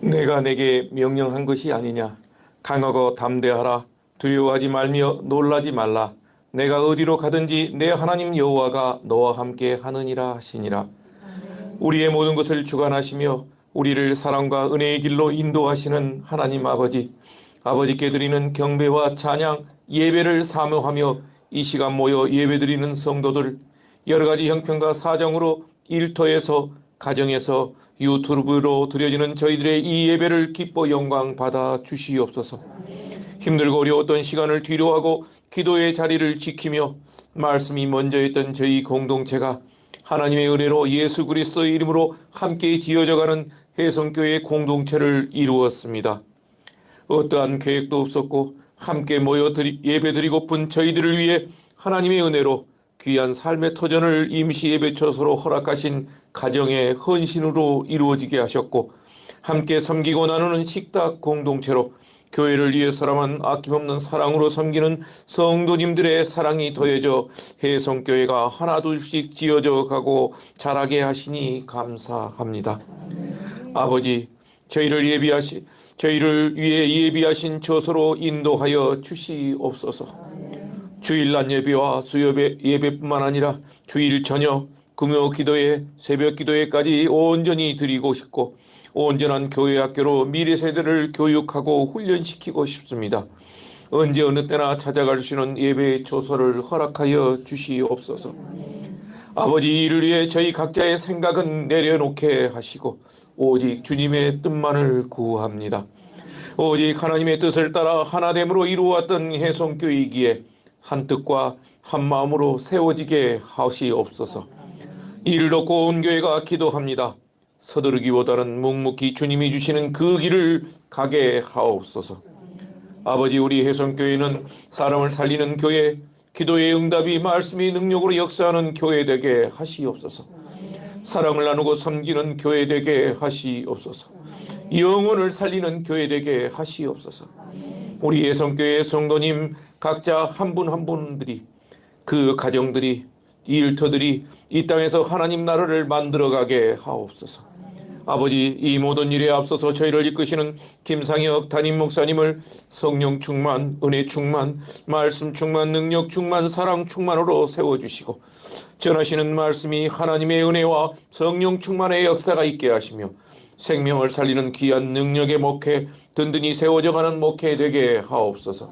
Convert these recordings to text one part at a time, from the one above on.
내가 내게 명령한 것이 아니냐. 강하고 담대하라. 두려워하지 말며 놀라지 말라. 내가 어디로 가든지 내 하나님 여호와가 너와 함께 하느니라 하시니라. 우리의 모든 것을 주관하시며 우리를 사랑과 은혜의 길로 인도하시는 하나님 아버지, 아버지께 드리는 경배와 찬양, 예배를 사모하며 이 시간 모여 예배드리는 성도들, 여러 가지 형편과 사정으로 일터에서, 가정에서, 유튜브로 드려지는 저희들의 이 예배를 기뻐 영광 받아 주시옵소서. 힘들고 어려웠던 시간을 뒤로하고 기도의 자리를 지키며 말씀이 먼저였던 저희 공동체가 하나님의 은혜로 예수 그리스도의 이름으로 함께 지어져가는 혜성교회 공동체를 이루었습니다. 어떠한 계획도 없었고 함께 모여 예배드리고픈 저희들을 위해 하나님의 은혜로 귀한 삶의 터전을 임시 예배처소로 허락하신 가정의 헌신으로 이루어지게 하셨고, 함께 섬기고 나누는 식탁 공동체로 교회를 위해서라만 아낌없는 사랑으로 섬기는 성도님들의 사랑이 더해져 혜성교회가 하나둘씩 지어져 가고 자라게 하시니 감사합니다. 아버지, 저희를 위해 예비하신 처소로 인도하여 주시옵소서. 주일 낮 예배와 수요 예배뿐만 아니라 주일 저녁, 금요 기도회, 새벽 기도회까지 온전히 드리고 싶고, 온전한 교회 학교로 미래 세대를 교육하고 훈련시키고 싶습니다. 언제 어느 때나 찾아갈 수 있는 예배의 처소를 허락하여 주시옵소서. 아버지, 이를 위해 저희 각자의 생각은 내려놓게 하시고 오직 주님의 뜻만을 구합니다. 오직 하나님의 뜻을 따라 하나됨으로 이루어왔던 혜성교회이기에 한 뜻과 한 마음으로 세워지게 하시옵소서. 이를 놓고 온 교회가 기도합니다. 서두르기보다는 묵묵히 주님이 주시는 그 길을 가게 하옵소서. 아버지, 우리 혜성교회는 사람을 살리는 교회, 기도의 응답이 말씀의 능력으로 역사하는 교회 되게 하시옵소서. 사랑을 나누고 섬기는 교회 되게 하시옵소서. 영혼을 살리는 교회 되게 하시옵소서. 우리 혜성교회 성도님 각자 한 분 한 분들이, 그 가정들이, 이 일터들이 이 땅에서 하나님 나라를 만들어가게 하옵소서. 아버지, 이 모든 일에 앞서서 저희를 이끄시는 김상혁 담임 목사님을 성령 충만, 은혜 충만, 말씀 충만, 능력 충만, 사랑 충만으로 세워주시고, 전하시는 말씀이 하나님의 은혜와 성령 충만의 역사가 있게 하시며 생명을 살리는 귀한 능력의 목회, 든든히 세워져가는 목회 되게 하옵소서.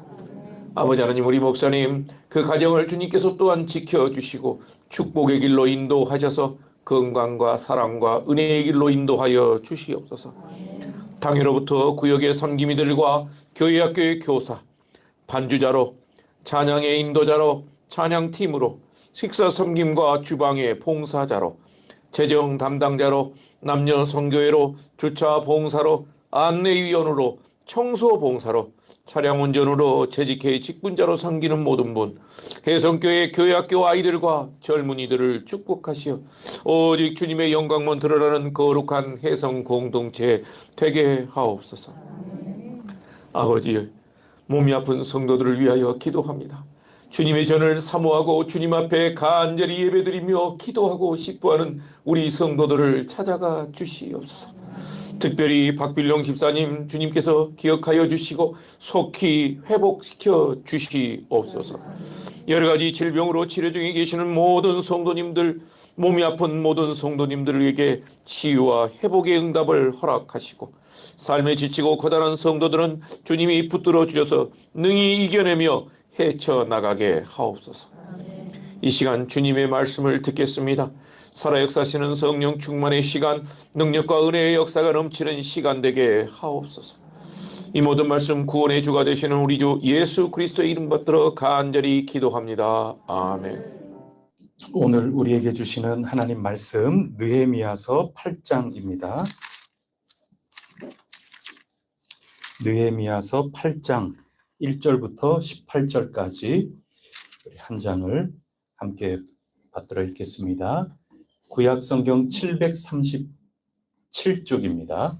아버지 하나님, 우리 목사님 그 가정을 주님께서 또한 지켜주시고 축복의 길로 인도하셔서 건강과 사랑과 은혜의 길로 인도하여 주시옵소서. 당회로부터 구역의 섬김이들과 교회학교의 교사, 반주자로, 찬양의 인도자로, 찬양팀으로, 식사 섬김과 주방의 봉사자로, 재정 담당자로, 남녀 성교회로, 주차 봉사로, 안내위원으로, 청소 봉사로, 차량 운전으로, 재직회의 직분자로 섬기는 모든 분, 혜성교회 교회학교 아이들과 젊은이들을 축복하시어 오직 주님의 영광만 드러나는 거룩한 혜성 공동체 되게 하옵소서. 아버지, 몸이 아픈 성도들을 위하여 기도합니다. 주님의 전을 사모하고 주님 앞에 간절히 예배드리며 기도하고 싶어하는 우리 성도들을 찾아가 주시옵소서. 특별히 박빌룡 집사님 주님께서 기억하여 주시고 속히 회복시켜 주시옵소서. 여러 가지 질병으로 치료 중에 계시는 모든 성도님들, 몸이 아픈 모든 성도님들에게 치유와 회복의 응답을 허락하시고, 삶에 지치고 고단한 성도들은 주님이 붙들어 주셔서 능히 이겨내며 헤쳐나가게 하옵소서. 이 시간 주님의 말씀을 듣겠습니다. 살아 역사하시는 성령 충만의 시간, 능력과 은혜의 역사가 넘치는 시간 되게 하옵소서. 이 모든 말씀 구원의 주가 되시는 우리 주 예수 그리스도의 이름 받들어 간절히 기도합니다. 아멘. 오늘 우리에게 주시는 하나님 말씀 느헤미야서 8장입니다. 느헤미야서 8장 1절부터 18절까지 한 장을 함께 받들어 읽겠습니다. 구약성경 737쪽입니다.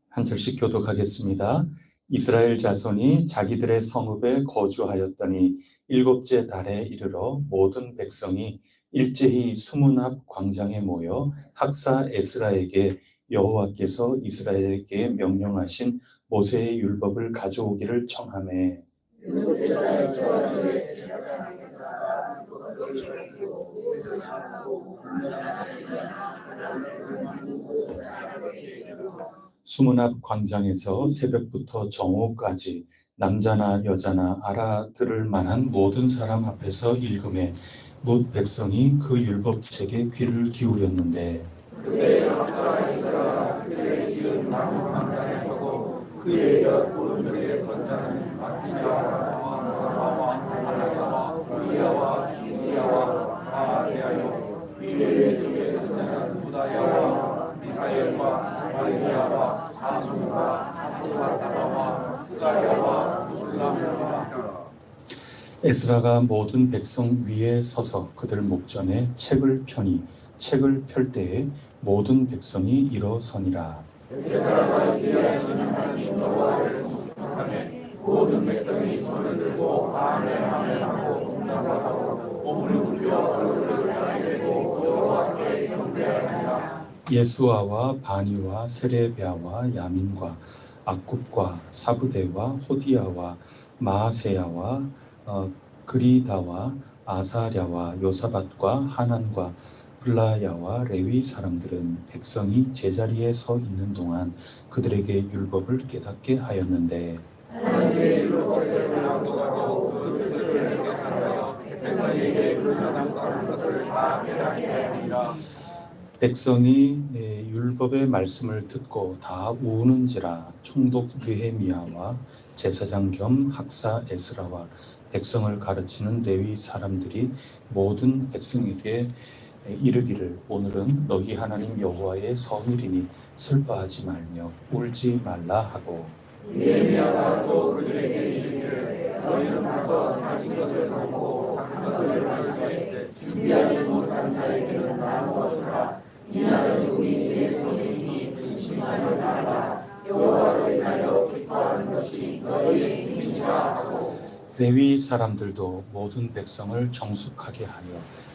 한 절씩 교독하겠습니다. 이스라엘 자손이 자기들의 성읍에 거주하였더니 일곱째 달에 이르러 모든 백성이 일제히 수문 앞 광장에 모여 학사 에스라에게 여호와께서 이스라엘에게 명령하신 모세의 율법을 가져오기를 청하매 수문 앞 광장에서 새벽부터 정오까지 남자나 여자나 알아들을 만한 모든 사람 앞에서 읽음에 뭇 백성이 그 율법책에 귀를 기울였는데 에스라가 모든 백성 위에 서서 그들 목전에 책을 펴니 책을 펼 때에 모든 백성이 일어서니라. 예수아와 바니와 세레비아와 야민과 악굽과 사부대와 호디야와 마아세야와 그리다와 아사랴와 요사밧과 하난과 블라야와 레위 사람들은 백성이 제자리에 서 있는 동안 그들에게 율법을 깨닫게 하였는데 백성이 율법의 말씀을 듣고 다 우는지라 총독 느헤미야와 제사장 겸 학사 에스라와 백성을 가르치는 레위 사람들이 모든 백성에게 이르기를 오늘은 너희 하나님 여호와의 성일이니 슬퍼하지 말며 울지 말라 하고 느헤미야가 또 그들에게 이르기를 너희는 가서 사진 것을 보고 그것을 가지되 준비하지 못한 자에게는 나누어주라. 이날은 우리 주의 성인이 심하지 말라. 여호와를 인하여 기뻐하는 것이 너희의 힘이니라 하고 레위 사람들도 모든 백성을 정숙하게 하여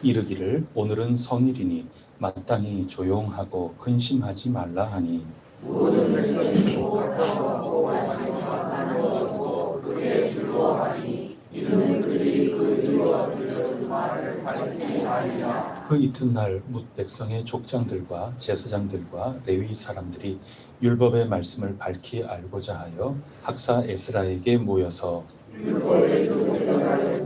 이르기를 오늘은 성일이니 마땅히 조용하고 근심하지 말라 하니 모든 백성이 여호와께서 보호하시지만 나누어주고 그의 줄로 하니 이는 그들이 그 일로 들려준 말을 가리키게 하리라. 그 이튿날 뭇 백성의 족장들과 제사장들과 레위 사람들이 율법의 말씀을 밝히 알고자 하여 학사 에스라에게 모여서 율법의 교훈을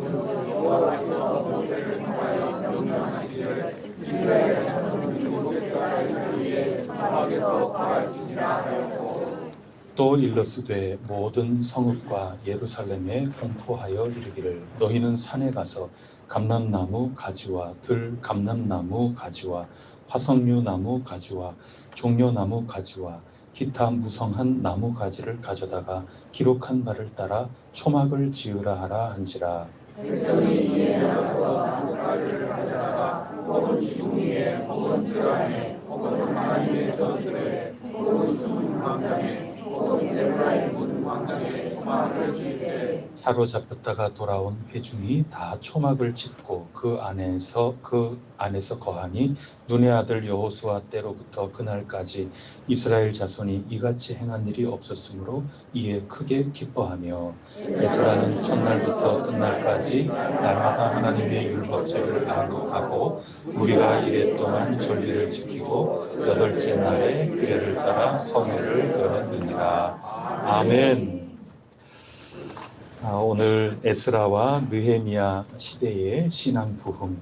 여호와께서 모세를 통하여 명령하시기를 이스라엘 자손은 일곱째 달에 이르기에 사막에서 가르치니라 하였고 또 일러스되 모든 성읍과 예루살렘에 공포하여 이르기를 너희는 산에 가서 감람나무 가지와 들 감람나무 가지와 화석류 나무 가지와 종려나무 가지와 기타 무성한 나무 가지를 가져다가 기록한 바를 따라 초막을 지으라 하라 한지라. 백성이 이에 나서 나무 가지를 가져다가 혹은 지붕 위에 혹은 뜰 안에 혹은 하나님의 전들에 혹은 숨은 광장에 혹은 에브라임 문 광장에 초막을 짓되 사로잡혔다가 돌아온 회중이 다 초막을 짓고 그 안에서 거하니 눈의 아들 여호수아 때로부터 그날까지 이스라엘 자손이 이같이 행한 일이 없었으므로 이에 크게 기뻐하며 에스라는 첫날부터 끝날까지 날마다 하나님의 율법책을 낭독하고 우리가 이래 동안 전리를 지키고 여덟째 날에 규례를 따라 성회를 열었느니라. 아멘. 오늘 에스라와 느헤미야 시대의 신앙 부흥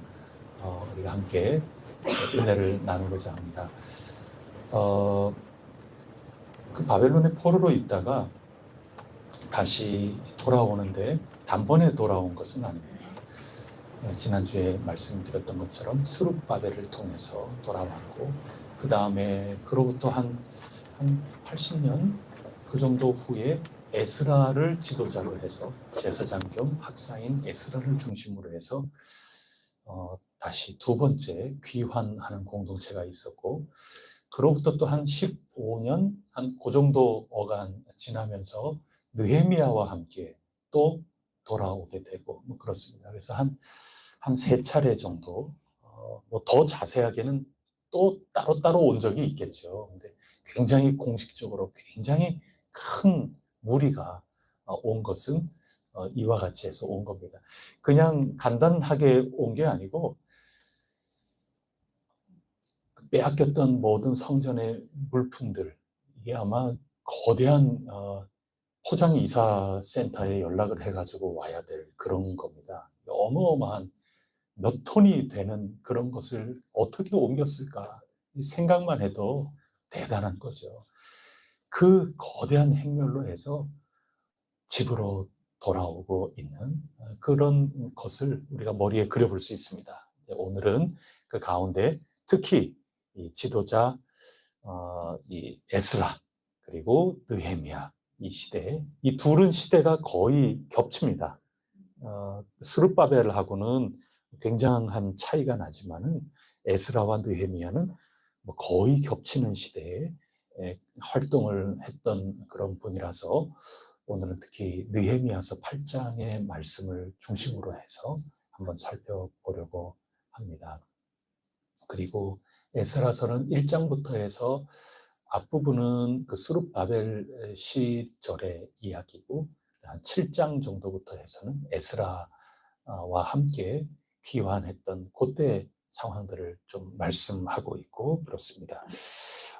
우리가 함께 은혜를 나누고자 합니다. 그 바벨론의 포로로 있다가 다시 돌아오는데 단번에 돌아온 것은 아닙니다. 지난주에 말씀드렸던 것처럼 스룹바벨을 통해서 돌아왔고 그 다음에 그로부터 한 80년 그 정도 후에 에스라를 지도자로 해서 제사장 겸 학사인 에스라를 중심으로 해서 다시 두 번째 귀환하는 공동체가 있었고 그로부터 또 한 15년 한 그 정도 어간 지나면서 느헤미야와 함께 또 돌아오게 되고 뭐 그렇습니다. 그래서 한 세 차례 정도 뭐 더 자세하게는 또 따로따로 온 적이 있겠죠. 근데 굉장히 공식적으로 굉장히 큰 무리가 온 것은 이와 같이 해서 온 겁니다. 그냥 간단하게 온 게 아니고 빼앗겼던 모든 성전의 물품들, 이게 아마 거대한 포장 이사 센터에 연락을 해가지고 와야 될 그런 겁니다. 어마어마한 몇 톤이 되는 그런 것을 어떻게 옮겼을까? 이 생각만 해도 대단한 거죠. 그 거대한 행렬로 해서 집으로 돌아오고 있는 그런 것을 우리가 머리에 그려볼 수 있습니다. 오늘은 그 가운데 특히 이 지도자 이 에스라 그리고 느헤미야 이 시대, 이 둘은 시대가 거의 겹칩니다. 스룹바벨하고는 굉장한 차이가 나지만은 에스라와 느헤미야는 뭐 거의 겹치는 시대에 활동을 했던 그런 분이라서 오늘은 특히 느헤미야서 8장의 말씀을 중심으로 해서 한번 살펴보려고 합니다. 그리고 에스라서는 1장부터 해서 앞부분은 그 스룹바벨 시절의 이야기고 한 7장 정도부터 해서는 에스라와 함께 귀환했던 그때 상황들을 좀 말씀하고 있고 그렇습니다.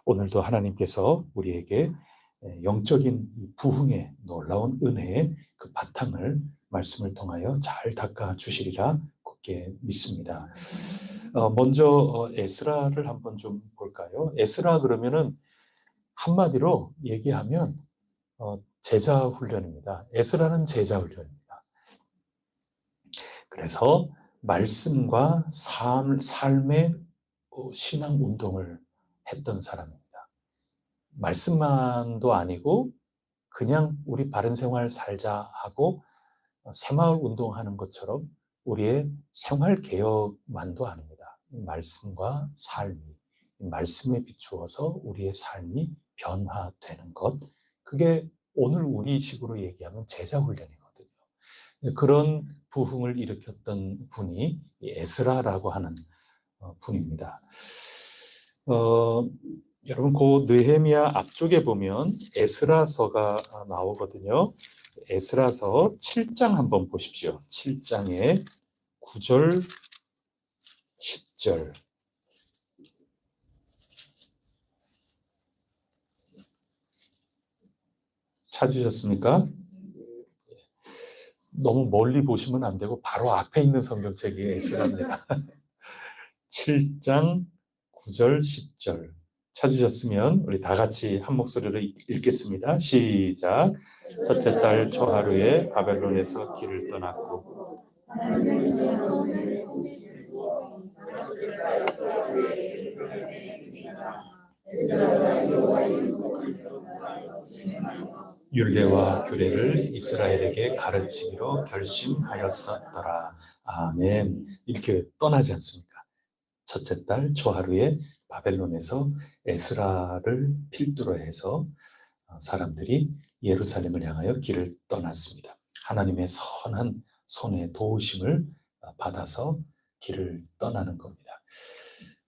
오늘도 하나님께서 우리에게 영적인 부흥의 놀라운 은혜의 그 바탕을 말씀을 통하여 잘 닦아 주시리라 굳게 믿습니다. 먼저 에스라를 한번 좀 볼까요? 에스라 그러면은 한마디로 얘기하면 제자 훈련입니다. 에스라는 제자 훈련입니다. 그래서 말씀과 삶의 신앙 운동을 했던 사람입니다. 말씀만도 아니고 그냥 우리 바른 생활 살자 하고 새마을 운동하는 것처럼 우리의 생활 개혁만도 아닙니다. 말씀과 삶이, 말씀에 비추어서 우리의 삶이 변화되는 것, 그게 오늘 우리식으로 얘기하면 제자훈련이거든요. 그런 부흥을 일으켰던 분이 에스라라고 하는 분입니다. 여러분 그 느헤미야 앞쪽에 보면 에스라서가 나오거든요. 에스라서 7장 한번 보십시오. 7장의 9절, 10절. 찾으셨습니까? 너무 멀리 보시면 안 되고 바로 앞에 있는 성경책이 에스라입니다. 7장 9절, 10절. 찾으셨으면 우리 다 같이 한 목소리로 읽겠습니다. 시작. 첫째 달 초하루에 바벨론에서 길을 떠났고 율례와 규례를 이스라엘에게 가르치기로 결심하였었더라. 아멘. 이렇게 떠나지 않습니까? 첫째 달 초하루에 바벨론에서 에스라를 필두로 해서 사람들이 예루살렘을 향하여 길을 떠났습니다. 하나님의 선한 손의 도우심을 받아서 길을 떠나는 겁니다.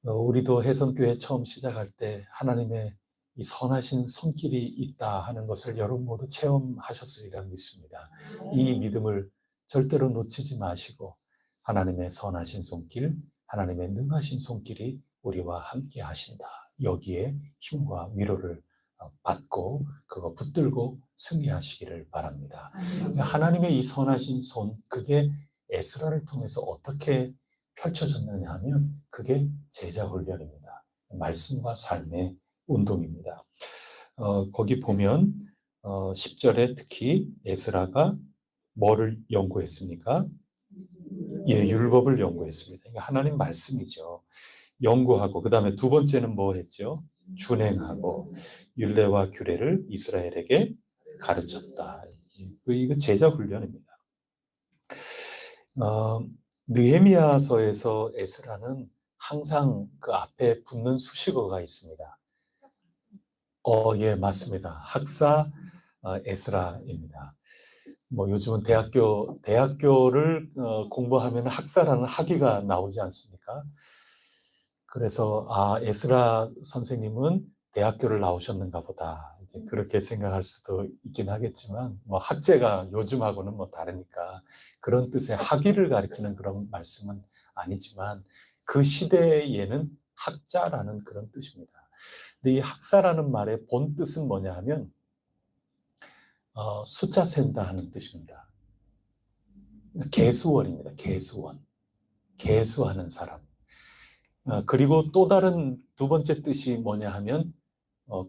우리도 해성교회 처음 시작할 때 하나님의 이 선하신 손길이 있다 하는 것을 여러분 모두 체험하셨으리라 믿습니다. 이 믿음을 절대로 놓치지 마시고 하나님의 선하신 손길, 하나님의 능하신 손길이 우리와 함께 하신다. 여기에 힘과 위로를 받고 그거 붙들고 승리하시기를 바랍니다. 하나님의 이 선하신 손, 그게 에스라를 통해서 어떻게 펼쳐졌느냐 하면 그게 제자 훈련입니다. 말씀과 삶의 운동입니다. 거기 보면 10절에 특히 에스라가 뭐를 연구했습니까? 예, 율법을 연구했습니다. 그러니까 하나님 말씀이죠. 연구하고 그 다음에 두 번째는 뭐 했죠? 준행하고 율례와 규례를 이스라엘에게 가르쳤다. 이거 제자 훈련입니다. 느헤미야서에서 에스라는 항상 그 앞에 붙는 수식어가 있습니다. 예, 맞습니다. 학사 에스라입니다. 뭐 요즘은 대학교를 공부하면 학사라는 학위가 나오지 않습니까? 그래서 에스라 선생님은 대학교를 나오셨는가 보다 이제 그렇게 생각할 수도 있긴 하겠지만 뭐 학제가 요즘하고는 뭐 다르니까 그런 뜻의 학위를 가리키는 그런 말씀은 아니지만 그 시대에는 학자라는 그런 뜻입니다. 근데 이 학사라는 말의 본 뜻은 뭐냐 하면 숫자 센다 하는 뜻입니다. 계수원입니다. 계수원. 계수하는 사람. 그리고 또 다른 두 번째 뜻이 뭐냐 하면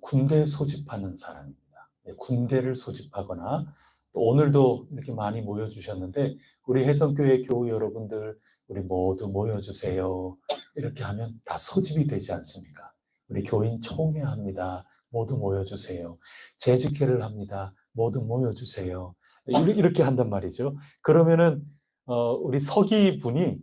군대 소집하는 사람입니다. 군대를 소집하거나 또 오늘도 이렇게 많이 모여주셨는데 우리 혜성교회 교우 여러분들 우리 모두 모여주세요. 이렇게 하면 다 소집이 되지 않습니까? 우리 교인 총회합니다. 모두 모여주세요. 재직회를 합니다. 모두 모여주세요. 이렇게 한단 말이죠. 그러면은 우리 서기 분이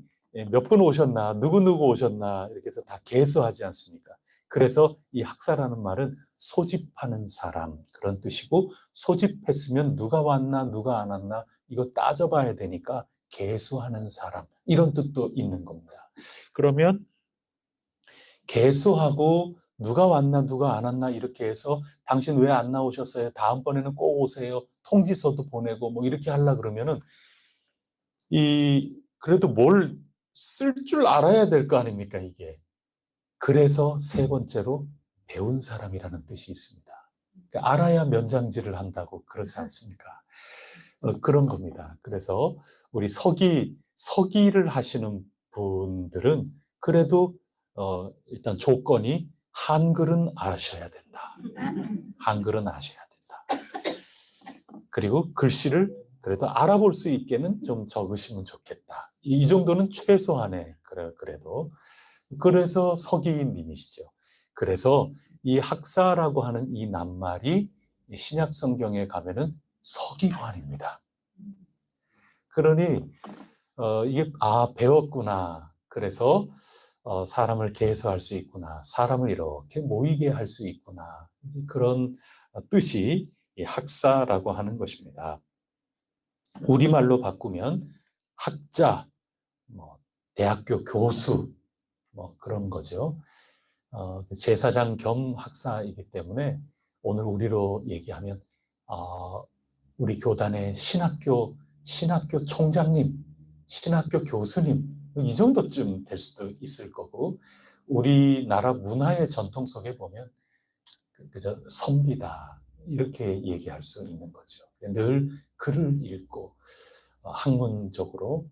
몇 분 오셨나, 누구누구 오셨나 이렇게 해서 다 계수하지 않습니까? 그래서 이 학사라는 말은 소집하는 사람 그런 뜻이고 소집했으면 누가 왔나 누가 안 왔나 이거 따져봐야 되니까 계수하는 사람 이런 뜻도 있는 겁니다. 그러면 계수하고 누가 왔나 누가 안 왔나 이렇게 해서 당신 왜 안 나오셨어요? 다음번에는 꼭 오세요. 통지서도 보내고 뭐 이렇게 하려 그러면은 그래도 뭘 쓸 줄 알아야 될 거 아닙니까 이게. 그래서 세 번째로 배운 사람이라는 뜻이 있습니다. 그러니까 알아야 면장지를 한다고 그러지 않습니까? 그런 겁니다. 그래서 우리 서기를 하시는 분들은 그래도 일단 조건이 한글은 아셔야 된다. 한글은 아셔야 된다. 그리고 글씨를 그래도 알아볼 수 있게는 좀 적으시면 좋겠다. 이 정도는 최소한의 그래도 그래서 서기님이시죠. 그래서 이 학사라고 하는 이 낱말이 신약 성경에 가면은 서기관입니다. 그러니 이게 배웠구나. 그래서 사람을 계수할 수 있구나. 사람을 이렇게 모이게 할 수 있구나. 그런 뜻이 이 학사라고 하는 것입니다. 우리말로 바꾸면 학자, 뭐 대학교 교수, 뭐 그런 거죠. 제사장 겸 학사이기 때문에 오늘 우리로 얘기하면 우리 교단의 신학교 총장님, 신학교 교수님 이 정도쯤 될 수도 있을 거고 우리나라 문화의 전통 속에 보면 그저 선비다 이렇게 얘기할 수 있는 거죠. 늘 글을 읽고 학문적으로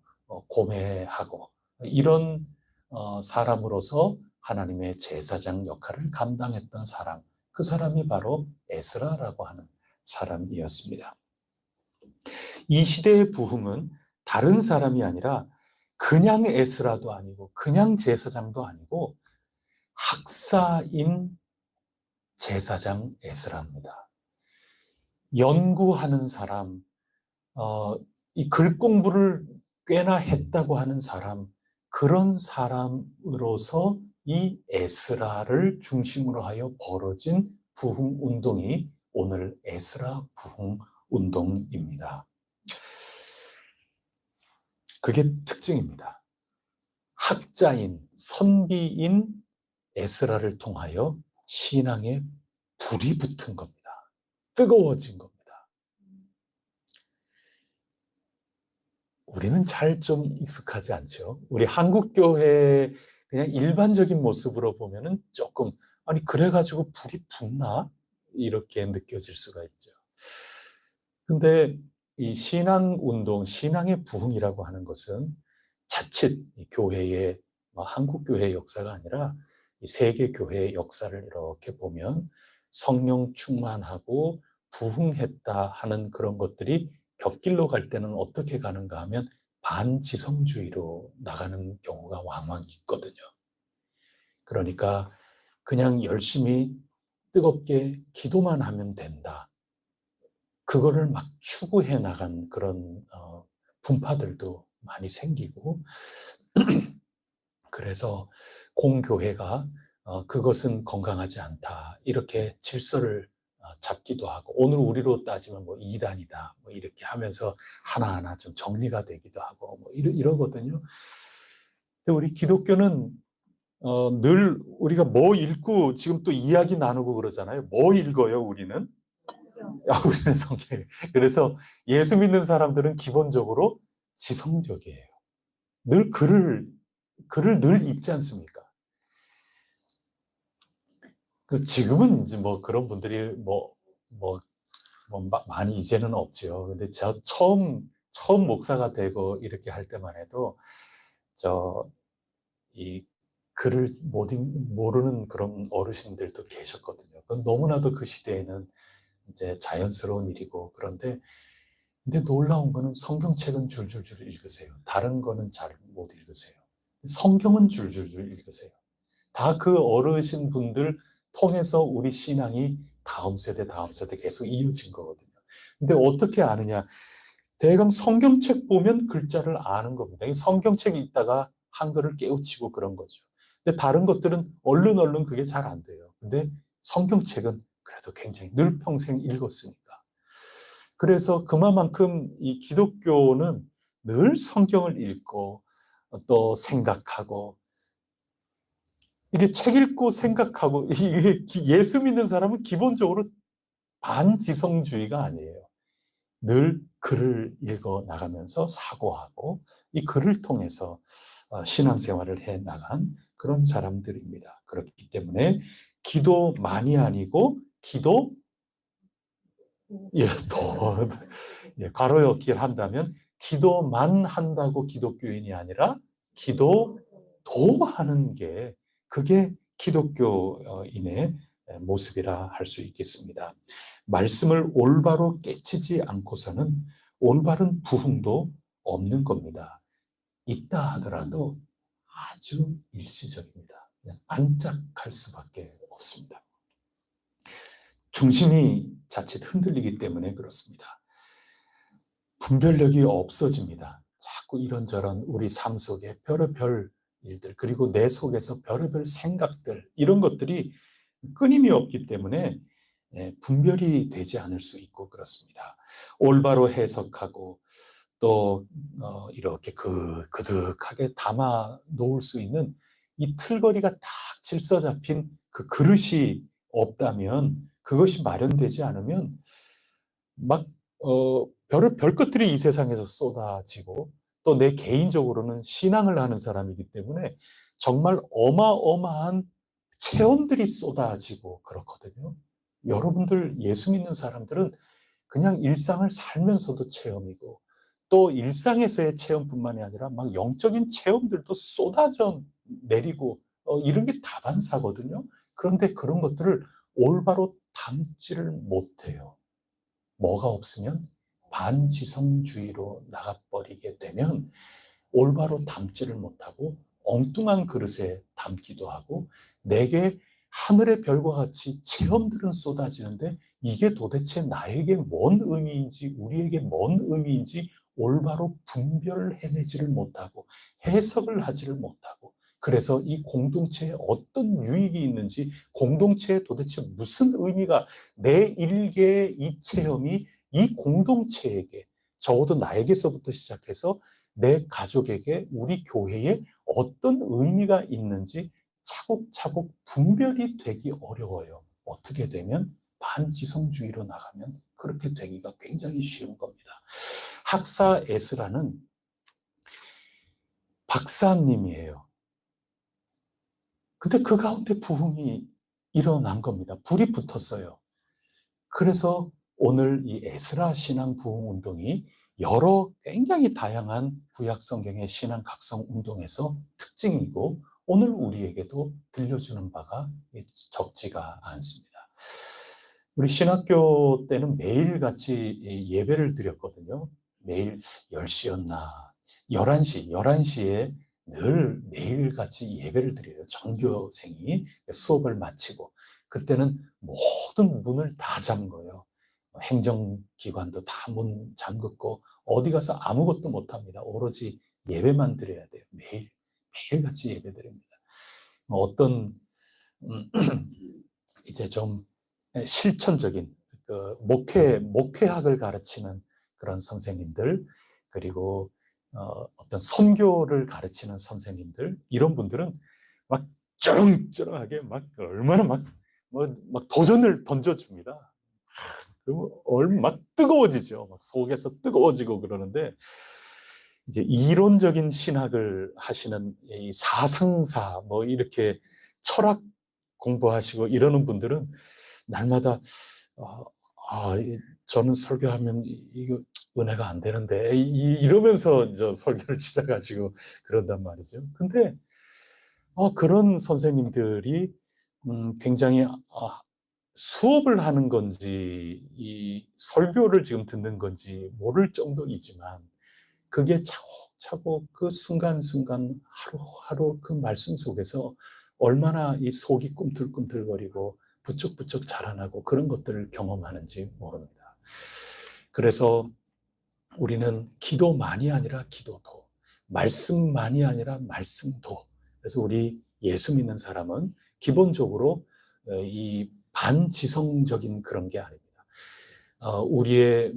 고매하고 이런 사람으로서 하나님의 제사장 역할을 감당했던 사람, 그 사람이 바로 에스라라고 하는 사람이었습니다. 이 시대의 부흥은 다른 사람이 아니라 그냥 에스라도 아니고 그냥 제사장도 아니고 학사인 제사장 에스라입니다. 연구하는 사람, 이 글 공부를 꽤나 했다고 하는 사람, 그런 사람으로서 이 에스라를 중심으로 하여 벌어진 부흥 운동이 오늘 에스라 부흥 운동입니다. 그게 특징입니다. 학자인, 선비인 에스라를 통하여 신앙에 불이 붙은 겁니다. 뜨거워진 겁니다. 우리는 잘 좀 익숙하지 않죠. 우리 한국교회 그냥 일반적인 모습으로 보면은 조금, 아니, 그래가지고 불이 붙나? 이렇게 느껴질 수가 있죠. 근데 이 신앙운동, 신앙의 부흥이라고 하는 것은 자칫 교회의, 한국교회의 역사가 아니라 세계교회의 역사를 이렇게 보면 성령 충만하고 부흥했다 하는 그런 것들이 곁길로 갈 때는 어떻게 가는가 하면 반지성주의로 나가는 경우가 왕왕 있거든요. 그러니까 그냥 열심히 뜨겁게 기도만 하면 된다. 그거를 막 추구해 나간 그런 분파들도 많이 생기고 그래서 공교회가 그것은 건강하지 않다. 이렇게 질서를 잡기도 하고, 오늘 우리로 따지면 뭐 2단이다 뭐 이렇게 하면서 하나하나 좀 정리가 되기도 하고 뭐 이러거든요. 근데 우리 기독교는 늘 우리가 뭐 읽고 지금 또 이야기 나누고 그러잖아요. 뭐 읽어요, 우리는? 우리는 성경. 그래서 예수 믿는 사람들은 기본적으로 지성적이에요. 늘 글을 늘 읽지 않습니까? 지금은 이제 뭐 그런 분들이 많이 이제는 없죠. 근데 저 처음 목사가 되고 이렇게 할 때만 해도 이 글을 모르는 그런 어르신들도 계셨거든요. 그건 너무나도 그 시대에는 이제 자연스러운 일이고, 근데 놀라운 거는 성경책은 줄줄줄 읽으세요. 다른 거는 잘 못 읽으세요. 성경은 줄줄줄 읽으세요. 다 그 어르신 분들 통해서 우리 신앙이 다음 세대 계속 이어진 거거든요. 근데 어떻게 아느냐? 대강 성경책 보면 글자를 아는 겁니다. 성경책이 있다가 한글을 깨우치고 그런 거죠. 근데 다른 것들은 얼른 그게 잘 안 돼요. 근데 성경책은 그래도 굉장히 늘 평생 읽었으니까. 그래서 그만큼 이 기독교는 늘 성경을 읽고 또 생각하고, 이게 책 읽고 생각하고, 이게 예수 믿는 사람은 기본적으로 반지성주의가 아니에요. 늘 글을 읽어 나가면서 사고하고 이 글을 통해서 신앙생활을 해 나간 그런 사람들입니다. 그렇기 때문에 기도만이 아니고 괄호 엮기를 한다면 기도만 한다고 기독교인이 아니라 기도도 하는 게, 그게 기독교인의 모습이라 할 수 있겠습니다. 말씀을 올바로 깨치지 않고서는 올바른 부흥도 없는 겁니다. 있다 하더라도 아주 일시적입니다. 그냥 안짝할 수밖에 없습니다. 중심이 자칫 흔들리기 때문에 그렇습니다. 분별력이 없어집니다. 자꾸 이런저런 우리 삶 속에 별의별 일들, 그리고 내 속에서 별의별 생각들, 이런 것들이 끊임이 없기 때문에 분별이 되지 않을 수 있고 그렇습니다. 올바로 해석하고 또 이렇게 그득하게 담아 놓을 수 있는 이 틀거리가 딱 질서 잡힌 그 그릇이 없다면, 그것이 마련되지 않으면 별 것들이 이 세상에서 쏟아지고, 또 내 개인적으로는 신앙을 하는 사람이기 때문에 정말 어마어마한 체험들이 쏟아지고 그렇거든요. 여러분들 예수 믿는 사람들은 그냥 일상을 살면서도 체험이고, 또 일상에서의 체험뿐만이 아니라 막 영적인 체험들도 쏟아져 내리고 이런 게 다반사거든요. 그런데 그런 것들을 올바로 담지를 못해요. 뭐가 없으면 반지성주의로 나가버리게 되면 올바로 담지를 못하고 엉뚱한 그릇에 담기도 하고, 내게 하늘의 별과 같이 체험들은 쏟아지는데 이게 도대체 나에게 뭔 의미인지, 우리에게 뭔 의미인지 올바로 분별을 해내지를 못하고 해석을 하지를 못하고, 그래서 이 공동체에 어떤 유익이 있는지, 공동체에 도대체 무슨 의미가, 내 일개의 이 체험이 이 공동체에게, 적어도 나에게서부터 시작해서 내 가족에게, 우리 교회에 어떤 의미가 있는지 차곡차곡 분별이 되기 어려워요. 어떻게 되면? 반지성주의로 나가면 그렇게 되기가 굉장히 쉬운 겁니다. 학사 에스라는 박사님이에요. 근데 그 가운데 부흥이 일어난 겁니다. 불이 붙었어요. 그래서 오늘 이 에스라 신앙 부흥 운동이 여러 굉장히 다양한 구약 성경의 신앙 각성 운동에서 특징이고, 오늘 우리에게도 들려주는 바가 적지가 않습니다. 우리 신학교 때는 매일같이 예배를 드렸거든요. 매일 10시였나 11시에 늘 매일같이 예배를 드려요. 전교생이 수업을 마치고, 그때는 모든 문을 다 잠궈요. 행정기관도 다 문 잠긋고 어디 가서 아무것도 못합니다. 오로지 예배만 드려야 돼요. 매일같이 예배 드립니다. 어떤 이제 좀 실천적인 목회학을 가르치는 그런 선생님들, 그리고 어떤 선교를 가르치는 선생님들, 이런 분들은 막 쩌렁쩌렁하게 막 얼마나 막 도전을 던져줍니다. 그리고 막 뜨거워지죠. 막 속에서 뜨거워지고 그러는데, 이제 이론적인 신학을 하시는 이 사상사 뭐 이렇게 철학 공부하시고 이러는 분들은 날마다 아, 저는 설교하면 이거 은혜가 안 되는데 이러면서 설교를 시작하시고 그런단 말이죠. 근데 그런 선생님들이 굉장히 수업을 하는 건지 이 설교를 지금 듣는 건지 모를 정도이지만, 그게 차곡차곡 그 순간순간 하루하루 그 말씀 속에서 얼마나 이 속이 꿈틀꿈틀거리고 부쩍부쩍 자라나고 그런 것들을 경험하는지 모릅니다. 그래서 우리는 기도만이 아니라 기도도, 말씀만이 아니라 말씀도. 그래서 우리 예수 믿는 사람은 기본적으로 이 반지성적인 그런 게 아닙니다. 우리의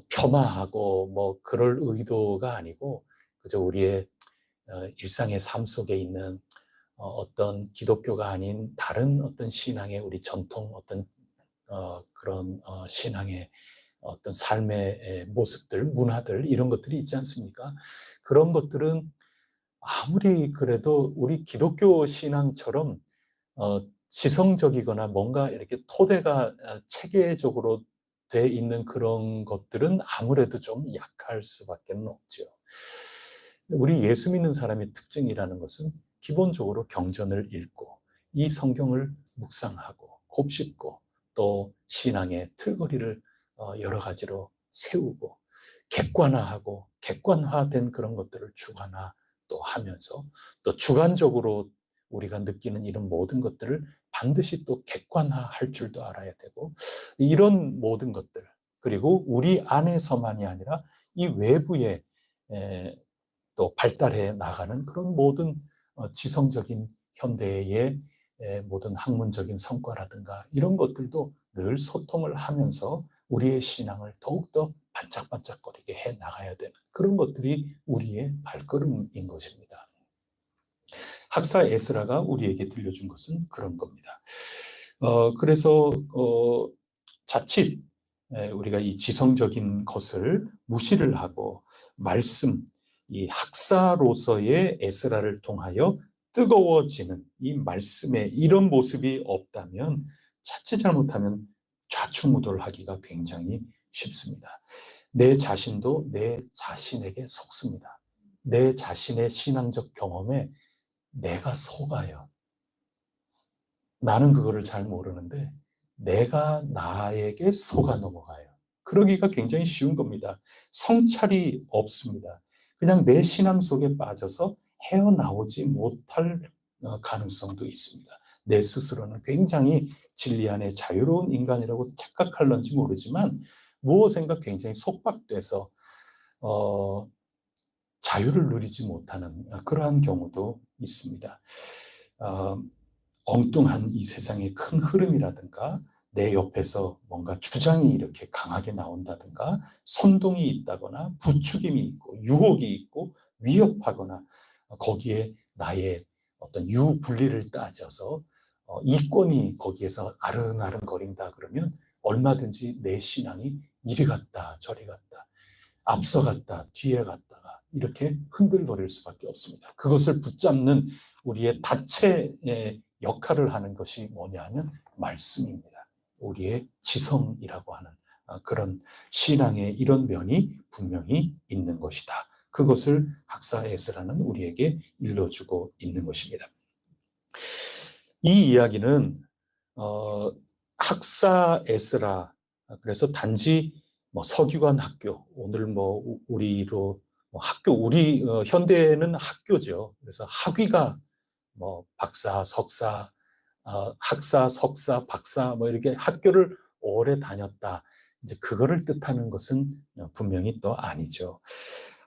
폄하하고 그럴 의도가 아니고, 그저 우리의 일상의 삶 속에 있는 어떤 기독교가 아닌 다른 어떤 신앙의 우리 전통 어떤 그런 신앙의 어떤 삶의 모습들, 문화들, 이런 것들이 있지 않습니까? 그런 것들은 아무리 그래도 우리 기독교 신앙처럼 지성적이거나 뭔가 이렇게 토대가 체계적으로 돼 있는 그런 것들은 아무래도 좀 약할 수밖에 없죠. 우리 예수 믿는 사람의 특징이라는 것은 기본적으로 경전을 읽고 이 성경을 묵상하고 곱씹고 또 신앙의 틀거리를 여러 가지로 세우고 객관화하고 객관화된 그런 것들을 주관화 또 하면서, 또 주관적으로 우리가 느끼는 이런 모든 것들을 반드시 또 객관화할 줄도 알아야 되고, 이런 모든 것들, 그리고 우리 안에서만이 아니라 이 외부에 또 발달해 나가는 그런 모든 지성적인 현대의 모든 학문적인 성과라든가 이런 것들도 늘 소통을 하면서 우리의 신앙을 더욱더 반짝반짝거리게 해 나가야 되는 그런 것들이 우리의 발걸음인 것입니다. 학사 에스라가 우리에게 들려준 것은 그런 겁니다. 그래서 자칫 우리가 이 지성적인 것을 무시를 하고 말씀, 이 학사로서의 에스라를 통하여 뜨거워지는 이 말씀에 이런 모습이 없다면 자칫 잘못하면 좌충우돌하기가 굉장히 쉽습니다. 내 자신도 내 자신에게 속습니다. 내 자신의 신앙적 경험에 내가 속아요. 나는 그거를 잘 모르는데 내가 나에게 속아 넘어가요. 그러기가 굉장히 쉬운 겁니다. 성찰이 없습니다. 그냥 내 신앙 속에 빠져서 헤어나오지 못할 가능성도 있습니다. 내 스스로는 굉장히 진리 안에 자유로운 인간이라고 착각할런지 모르지만 무엇인가 굉장히 속박돼서 자유를 누리지 못하는 그러한 경우도 있습니다. 엉뚱한 이 세상의 큰 흐름이라든가 내 옆에서 뭔가 주장이 이렇게 강하게 나온다든가 선동이 있다거나 부추김이 있고 유혹이 있고 위협하거나 거기에 나의 어떤 유불리를 따져서 이권이 거기에서 아른아른거린다 그러면 얼마든지 내 신앙이 이리 갔다 저리 갔다 앞서 갔다 뒤에 갔다가 이렇게 흔들거릴 수밖에 없습니다. 그것을 붙잡는 우리의 다체의 역할을 하는 것이 뭐냐 하면 말씀입니다. 우리의 지성이라고 하는 그런 신앙의 이런 면이 분명히 있는 것이다. 그것을 학사 에스라는 우리에게 일러주고 있는 것입니다. 이 이야기는 학사 에스라, 그래서 단지 서기관 학교, 오늘 우리로 우리 현대는 학교죠. 그래서 학위가 박사, 석사, 학사, 석사, 박사 이렇게 학교를 오래 다녔다. 이제 그거를 뜻하는 것은 분명히 또 아니죠.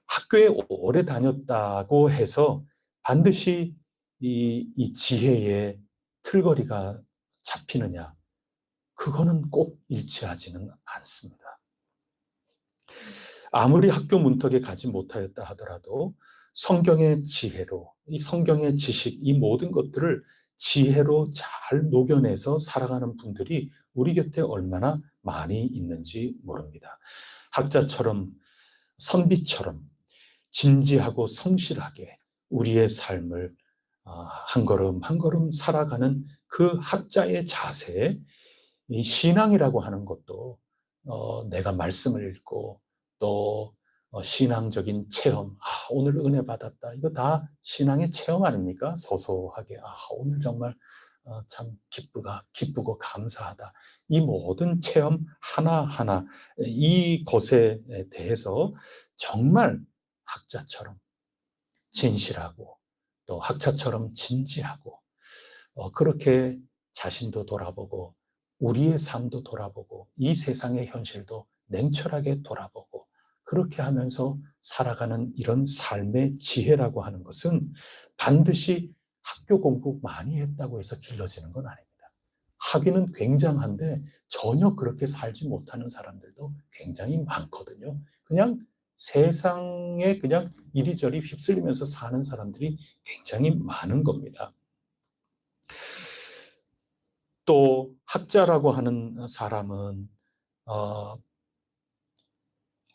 학교에 오래 다녔다고 해서 반드시 이 지혜의 틀거리가 잡히느냐? 그거는 꼭 일치하지는 않습니다. 아무리 학교 문턱에 가지 못하였다 하더라도 성경의 지혜로, 이 성경의 지식, 이 모든 것들을 지혜로 잘 녹여내서 살아가는 분들이 우리 곁에 얼마나 많이 있는지 모릅니다. 학자처럼, 선비처럼 진지하고 성실하게 우리의 삶을 한 걸음 한 걸음 살아가는 그 학자의 자세, 이 신앙이라고 하는 것도 내가 말씀을 읽고 또 신앙적인 체험, 오늘 은혜 받았다. 이거 다 신앙의 체험 아닙니까? 소소하게, 오늘 정말 참 기쁘고 감사하다. 이 모든 체험 하나하나 이것에 대해서 정말 학자처럼 진실하고 또 학자처럼 진지하고 그렇게 자신도 돌아보고 우리의 삶도 돌아보고 이 세상의 현실도 냉철하게 돌아보고 그렇게 하면서 살아가는 이런 삶의 지혜라고 하는 것은 반드시 학교 공부 많이 했다고 해서 길러지는 건 아닙니다. 학위는 굉장한데 전혀 그렇게 살지 못하는 사람들도 굉장히 많거든요. 그냥 세상에 그냥 이리저리 휩쓸리면서 사는 사람들이 굉장히 많은 겁니다. 또 학자라고 하는 사람은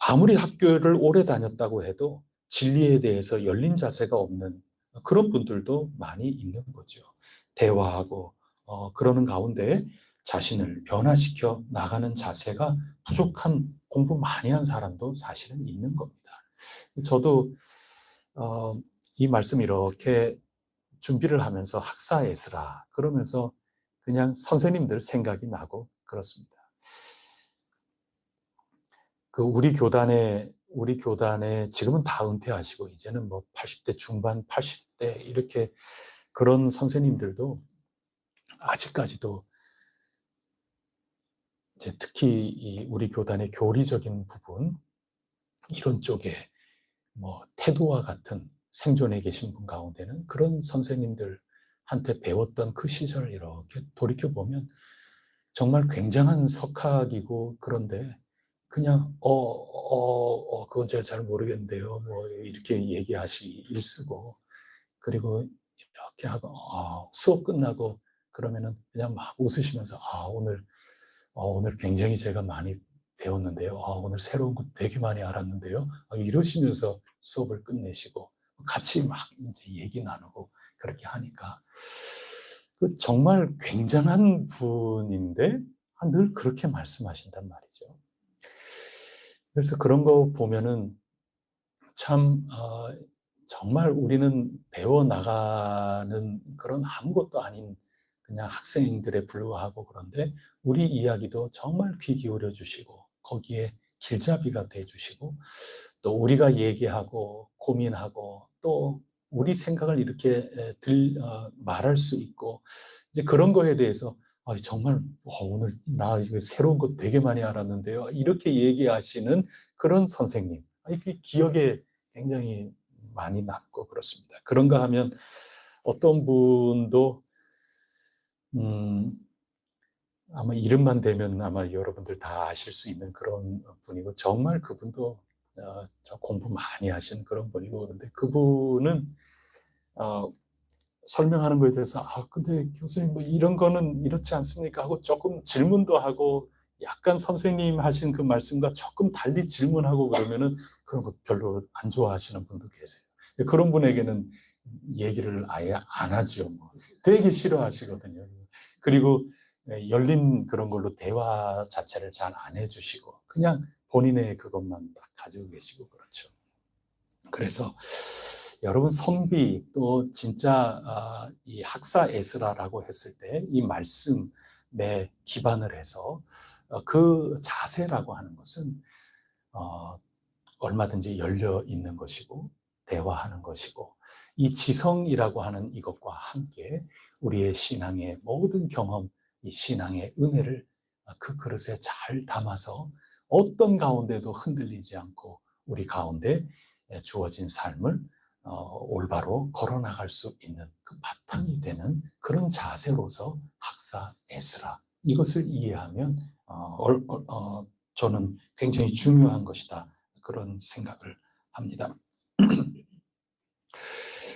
아무리 학교를 오래 다녔다고 해도 진리에 대해서 열린 자세가 없는 그런 분들도 많이 있는 거죠. 대화하고 그러는 가운데 자신을 변화시켜 나가는 자세가 부족한 공부 많이 한 사람도 사실은 있는 겁니다. 저도 이 말씀 이렇게 준비를 하면서 학사에스라 그러면서 그냥 선생님들 생각이 나고 그렇습니다. 우리 교단에 지금은 다 은퇴하시고 이제는 뭐 80대 중반, 80대 이렇게 그런 선생님들도 아직까지도 이제 특히 이 우리 교단의 교리적인 부분 이런 쪽에 뭐 태도와 같은 생존해 계신 분 가운데는 그런 선생님들한테 배웠던 그 시절을 이렇게 돌이켜 보면 정말 굉장한 석학이고 그런데 그냥 그건 제가 잘 모르겠는데요. 뭐 이렇게 일쓰고 그리고 이렇게 하고 수업 끝나고 그러면은 그냥 막 웃으시면서 오늘 굉장히 제가 많이 배웠는데요. 오늘 새로운 것 되게 많이 알았는데요. 이러시면서 수업을 끝내시고 같이 막 이제 얘기 나누고 그렇게 하니까 정말 굉장한 분인데 늘 그렇게 말씀하신단 말이죠. 그래서 그런 거 보면은 참 정말 우리는 배워나가는 그런 아무것도 아닌 그냥 학생들에 불과하고 그런데 우리 이야기도 정말 귀 기울여 주시고 거기에 길잡이가 돼 주시고 또 우리가 얘기하고 고민하고 또 우리 생각을 이렇게 말할 수 있고 이제 그런 거에 대해서 정말 오늘 나 이거 새로운 것 되게 많이 알았는데요. 이렇게 얘기하시는 그런 선생님. 이게 기억에 굉장히 많이 남고 그렇습니다. 그런가 하면 어떤 분도 아마 이름만 대면 아마 여러분들 다 아실 수 있는 그런 분이고 정말 그분도 저 공부 많이 하신 그런 분이고 그런데 그분은 설명하는 거에 대해서 근데 교수님 뭐 이런 거는 이렇지 않습니까 하고 조금 질문도 하고 약간 선생님 하신 그 말씀과 조금 달리 질문하고 그러면은 그런 거 별로 안 좋아하시는 분도 계세요. 그런 분에게는 얘기를 아예 안 하죠. 되게 싫어하시거든요. 그리고 열린 그런 걸로 대화 자체를 잘 안 해주시고 그냥 본인의 그것만 딱 가지고 계시고 그렇죠. 그래서 여러분 선비 또 진짜 이 학사 에스라라고 했을 때 이 말씀에 기반을 해서 그 자세라고 하는 것은 얼마든지 열려 있는 것이고 대화하는 것이고 이 지성이라고 하는 이것과 함께 우리의 신앙의 모든 경험, 이 신앙의 은혜를 그 그릇에 잘 담아서 어떤 가운데도 흔들리지 않고 우리 가운데 주어진 삶을 올바로 걸어나갈 수 있는 그 바탕이 되는 그런 자세로서 학사 에스라 이것을 이해하면 저는 굉장히 중요한 것이다 그런 생각을 합니다.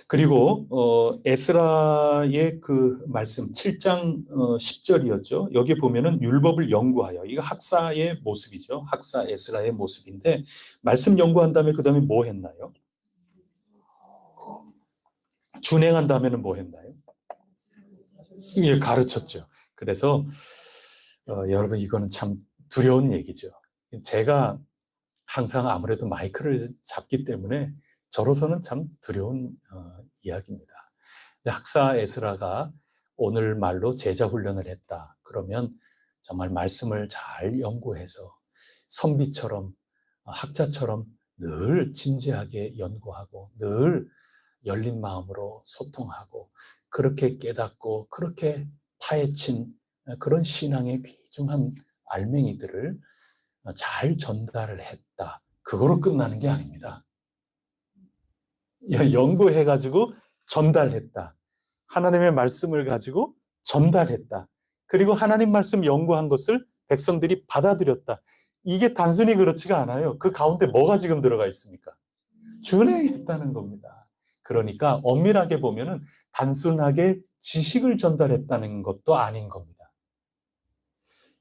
그리고 에스라의 그 말씀 7장 10절이었죠. 여기 보면은 율법을 연구하여 이거 학사의 모습이죠. 학사 에스라의 모습인데 말씀 연구한 다음에 그 다음에 뭐 했나요? 준행한 다음에는 뭐 했나요? 예, 가르쳤죠. 그래서 여러분 이거는 참 두려운 얘기죠. 제가 항상 아무래도 마이크를 잡기 때문에 저로서는 참 두려운 이야기입니다. 학사 에스라가 오늘 말로 제자 훈련을 했다. 그러면 정말 말씀을 잘 연구해서 선비처럼 학자처럼 늘 진지하게 연구하고 늘 열린 마음으로 소통하고 그렇게 깨닫고 그렇게 파헤친 그런 신앙의 귀중한 알맹이들을 잘 전달을 했다. 그거로 끝나는 게 아닙니다. 연구해가지고 전달했다. 하나님의 말씀을 가지고 전달했다. 그리고 하나님 말씀 연구한 것을 백성들이 받아들였다. 이게 단순히 그렇지가 않아요. 그 가운데 뭐가 지금 들어가 있습니까? 준행했다는 겁니다. 그러니까 엄밀하게 보면은 단순하게 지식을 전달했다는 것도 아닌 겁니다.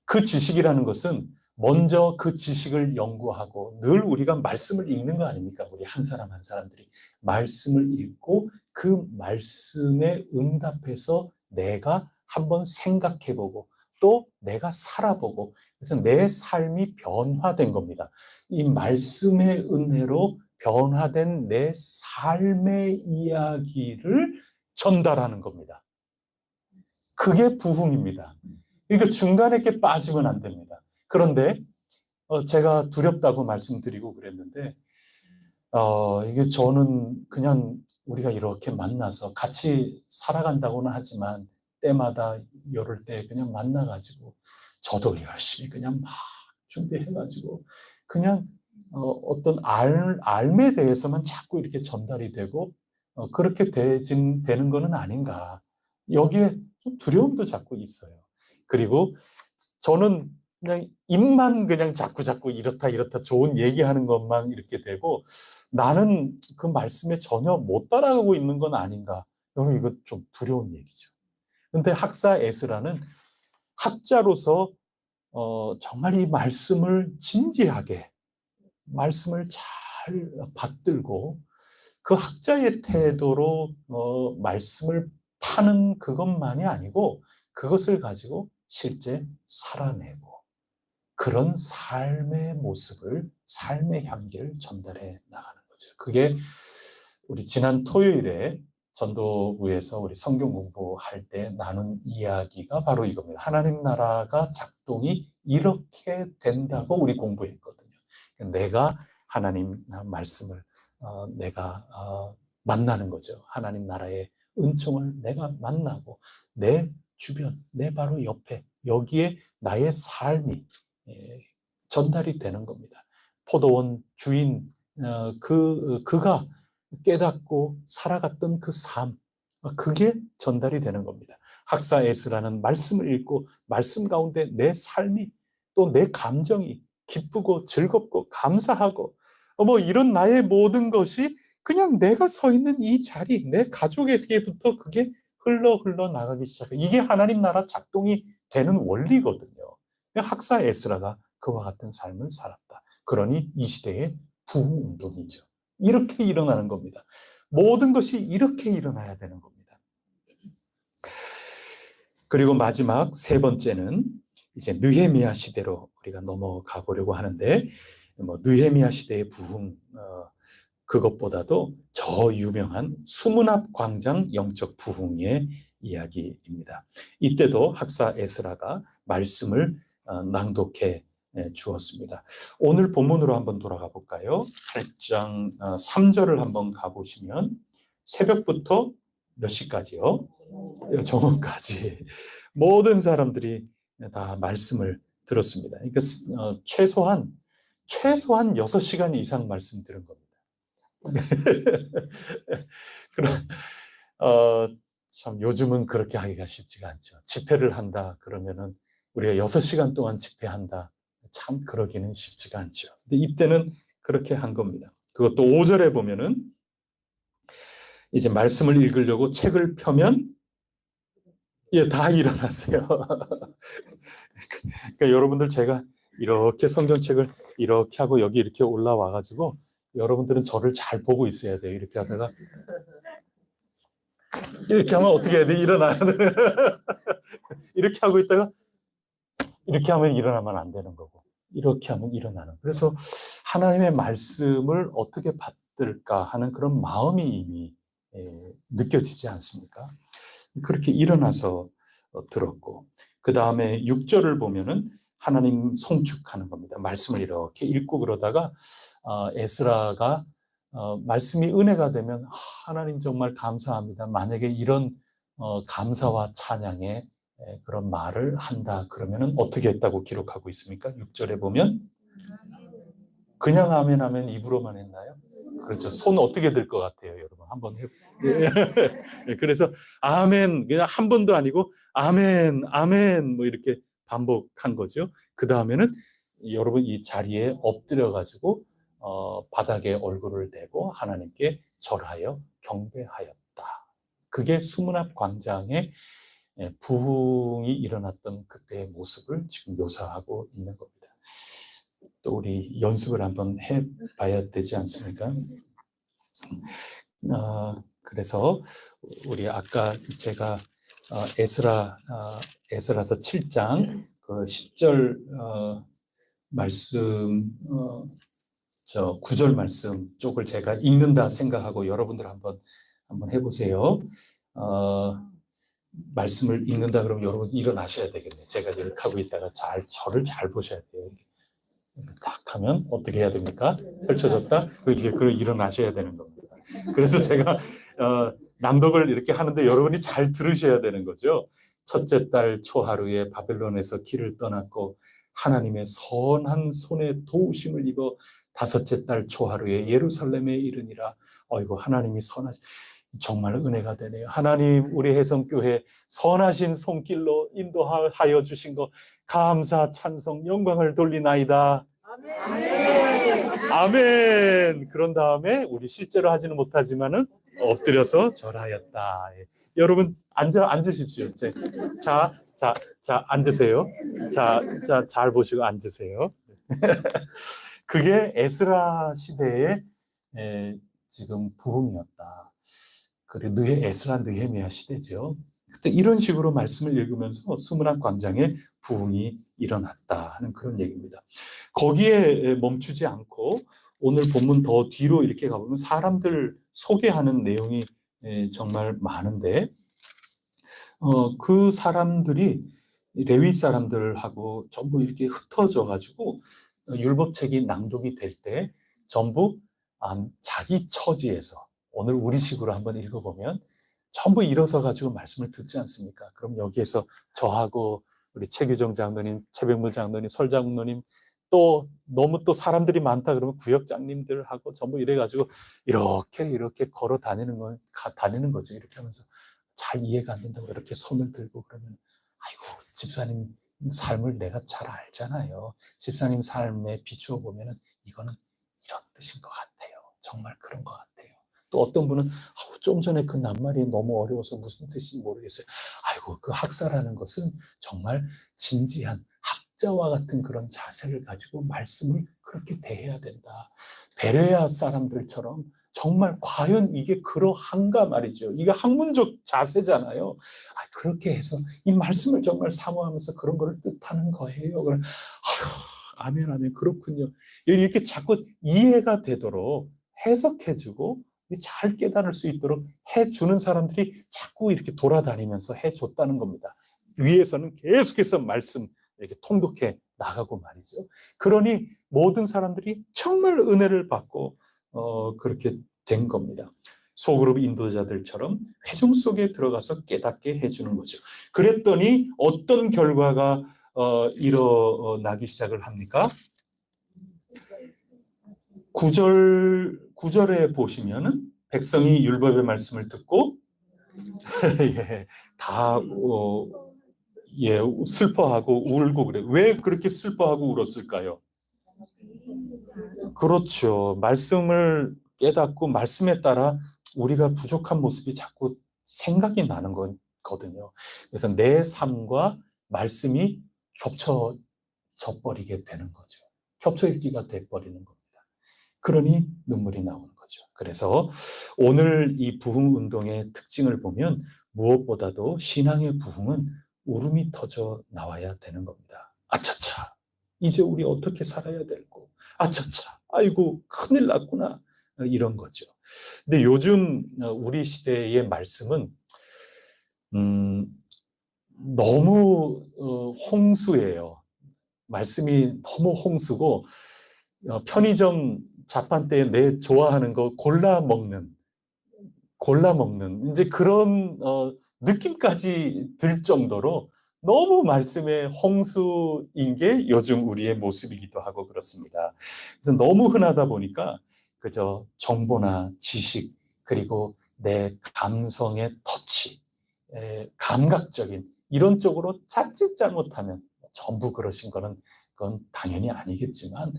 그 지식이라는 것은 먼저 그 지식을 연구하고 늘 우리가 말씀을 읽는 거 아닙니까? 우리 한 사람 한 사람들이 말씀을 읽고 그 말씀에 응답해서 내가 한번 생각해보고 또 내가 살아보고 그래서 내 삶이 변화된 겁니다. 이 말씀의 은혜로 변화된 내 삶의 이야기를 전달하는 겁니다. 그게 부흥입니다. 그러니까 중간에 게 빠지면 안 됩니다. 그런데 제가 두렵다고 말씀드리고 그랬는데 이게 저는 그냥 우리가 이렇게 만나서 같이 살아간다고는 하지만 때마다 이럴 때 그냥 만나가지고 저도 열심히 그냥 막 준비해가지고 그냥 어떤 알에 대해서만 자꾸 이렇게 전달이 되고 그렇게 되는 거는 아닌가. 여기에 좀 두려움도 자꾸 있어요. 그리고 저는 그냥 입만 그냥 자꾸 이렇다 좋은 얘기하는 것만 이렇게 되고 나는 그 말씀에 전혀 못 따라가고 있는 건 아닌가. 여러분 이거 좀 두려운 얘기죠. 근데 학사 에스라는 학자로서 정말 이 말씀을 진지하게 말씀을 잘 받들고 그 학자의 태도로 말씀을 파는 그것만이 아니고 그것을 가지고 실제 살아내고 그런 삶의 모습을 삶의 향기를 전달해 나가는 거죠. 그게 우리 지난 토요일에 전도부에서 우리 성경 공부할 때 나눈 이야기가 바로 이겁니다. 하나님 나라가 작동이 이렇게 된다고 우리 공부했거든요. 내가 하나님 말씀을 내가 만나는 거죠. 하나님 나라의 은총을 내가 만나고 내 주변, 내 바로 옆에 여기에 나의 삶이 전달이 되는 겁니다. 포도원 주인 그가 깨닫고 살아갔던 그 삶, 그게 전달이 되는 겁니다. 학사 에스라는 말씀을 읽고 말씀 가운데 내 삶이 또 내 감정이 기쁘고 즐겁고 감사하고 뭐 이런 나의 모든 것이 그냥 내가 서 있는 이 자리, 내 가족에게부터 그게 흘러 나가기 시작해요. 이게 하나님 나라 작동이 되는 원리거든요. 학사 에스라가 그와 같은 삶을 살았다. 그러니 이 시대의 부흥운동이죠. 이렇게 일어나는 겁니다. 모든 것이 이렇게 일어나야 되는 겁니다. 그리고 마지막 세 번째는 이제 느헤미야 시대로 우리가 넘어가 보려고 하는데 느헤미야 시대의 부흥 그것보다도 저 유명한 수문앞 광장 영적 부흥의 이야기입니다. 이때도 학사 에스라가 말씀을 낭독해 주었습니다. 오늘 본문으로 한번 돌아가 볼까요? 8장 3절을 한번 가보시면 새벽부터 몇 시까지요? 정오까지 모든 사람들이 다 말씀을 들었습니다. 그러니까 최소한 6시간 이상 말씀 들은 겁니다. 그럼 참 요즘은 그렇게 하기가 쉽지가 않죠. 집회를 한다 그러면은 우리가 6시간 동안 집회한다. 참 그러기는 쉽지가 않죠. 근데 이때는 그렇게 한 겁니다. 그것도 5절에 보면은 이제 말씀을 읽으려고 책을 펴면 예, 다 일어났어요. 그러니까 여러분들 제가 이렇게 성경책을 이렇게 하고 여기 이렇게 올라와 가지고 여러분들은 저를 잘 보고 있어야 돼요. 이렇게 하다가 이렇게 하면 어떻게 해야 돼? 일어나야 돼. 이렇게 하고 있다가 이렇게 하면 일어나면 안 되는 거고 이렇게 하면 일어나는. 그래서 하나님의 말씀을 어떻게 받들까 하는 그런 마음이 이미 느껴지지 않습니까? 그렇게 일어나서 들었고 그 다음에 6절을 보면은 하나님 송축하는 겁니다. 말씀을 이렇게 읽고 그러다가 에스라가 말씀이 은혜가 되면 하나님 정말 감사합니다. 만약에 이런 감사와 찬양의 그런 말을 한다 그러면은 어떻게 했다고 기록하고 있습니까? 6절에 보면 그냥 아멘 하면 입으로만 했나요? 그렇죠. 손 어떻게 들 것 같아요, 여러분? 한번 해볼게요. 그래서 아멘 그냥 한 번도 아니고 아멘 아멘 뭐 이렇게 반복한 거죠. 그 다음에는 여러분 이 자리에 엎드려 가지고 바닥에 얼굴을 대고 하나님께 절하여 경배하였다. 그게 수문앞 광장에 부흥이 일어났던 그때의 모습을 지금 묘사하고 있는 겁니다. 또 우리 연습을 한번 해봐야 되지 않습니까? 그래서 우리 아까 제가 에스라서 7장 그 10절 말씀 저 9절 말씀 쪽을 제가 읽는다 생각하고 여러분들 한번 해보세요. 말씀을 읽는다 그러면 여러분 일어나셔야 되겠네요. 제가 이렇게 하고 있다가 저를 잘 보셔야 돼요. 딱 하면 어떻게 해야 됩니까? 펼쳐졌다? 그리고 일어나셔야 되는 겁니다. 그래서 제가 낭독을 이렇게 하는데 여러분이 잘 들으셔야 되는 거죠. 첫째 달 초하루에 바벨론에서 길을 떠났고 하나님의 선한 손에 도우심을 입어 다섯째 달 초하루에 예루살렘에 이르니라. 어이구 하나님이 선하신 정말 은혜가 되네요. 하나님 우리 해성교회 선하신 손길로 인도하여 주신 거 감사 찬송 영광을 돌리나이다. 아멘. 아멘. 그런 다음에 우리 실제로 하지는 못하지만은 엎드려서 절하였다. 여러분 앉으십시오. 자 앉으세요. 잘 보시고 앉으세요. 그게 에스라 시대의 지금 부흥이었다. 그리고 에스라 느헤미야 시대죠. 그때 이런 식으로 말씀을 읽으면서 수문학 광장에 부흥이 일어났다 하는 그런 얘기입니다. 거기에 멈추지 않고 오늘 본문 더 뒤로 이렇게 가보면 사람들 소개하는 내용이 정말 많은데 그 사람들이 레위 사람들하고 전부 이렇게 흩어져 가지고 율법책이 낭독이 될 때 전부 자기 처지에서 오늘 우리식으로 한번 읽어보면 전부 일어서 가지고 말씀을 듣지 않습니까? 그럼 여기에서 저하고 우리 최규정 장로님, 최백물 장로님, 설 장로님 또 너무 또 사람들이 많다 그러면 구역장님들하고 전부 이래가지고 이렇게 걸어 다니는 거죠. 이렇게 하면서 잘 이해가 안 된다고 이렇게 손을 들고 그러면 아이고 집사님 삶을 내가 잘 알잖아요. 집사님 삶에 비추어 보면은 이거는 이런 뜻인 것 같아요. 정말 그런 것 같아요. 또 어떤 분은 좀 전에 그 낱말이 너무 어려워서 무슨 뜻인지 모르겠어요. 아이고 그 학사라는 것은 정말 진지한 학자와 같은 그런 자세를 가지고 말씀을 그렇게 대해야 된다. 베레아 사람들처럼 정말 과연 이게 그러한가 말이죠. 이게 학문적 자세잖아요. 그렇게 해서 이 말씀을 정말 사모하면서 그런 걸 뜻하는 거예요. 그럼 아멘 아멘 그렇군요. 이렇게 자꾸 이해가 되도록 해석해주고 잘 깨달을 수 있도록 해주는 사람들이 자꾸 이렇게 돌아다니면서 해줬다는 겁니다. 위에서는 계속해서 말씀 이렇게 통독해 나가고 말이죠. 그러니 모든 사람들이 정말 은혜를 받고 그렇게 된 겁니다. 소그룹 인도자들처럼 회중 속에 들어가서 깨닫게 해주는 거죠. 그랬더니 어떤 결과가 일어나기 시작을 합니까? 9절 9절에 보시면은 백성이 율법의 말씀을 듣고 예, 다 슬퍼하고 울고 그래. 왜 그렇게 슬퍼하고 울었을까요? 그렇죠. 말씀을 깨닫고 말씀에 따라 우리가 부족한 모습이 자꾸 생각이 나는 거거든요. 그래서 내 삶과 말씀이 겹쳐져 버리게 되는 거죠. 겹쳐 읽기가 돼 버리는 겁니다. 그러니 눈물이 나오는 거죠. 그래서 오늘 이 부흥 운동의 특징을 보면 무엇보다도 신앙의 부흥은 울음이 터져 나와야 되는 겁니다. 아차차, 이제 우리 어떻게 살아야 될고, 아차차, 아이고 큰일 났구나, 이런 거죠. 근데 요즘 우리 시대의 말씀은 너무 홍수예요. 말씀이 너무 홍수고 편의점 자판대에 내 좋아하는 거 골라 먹는 이제 그런 느낌까지 들 정도로 너무 말씀의 홍수인 게 요즘 우리의 모습이기도 하고 그렇습니다. 그래서 너무 흔하다 보니까 그저 정보나 지식 그리고 내 감성의 터치, 감각적인 이런 쪽으로 자칫 잘못하면 전부 그러신 거는 그건 당연히 아니겠지만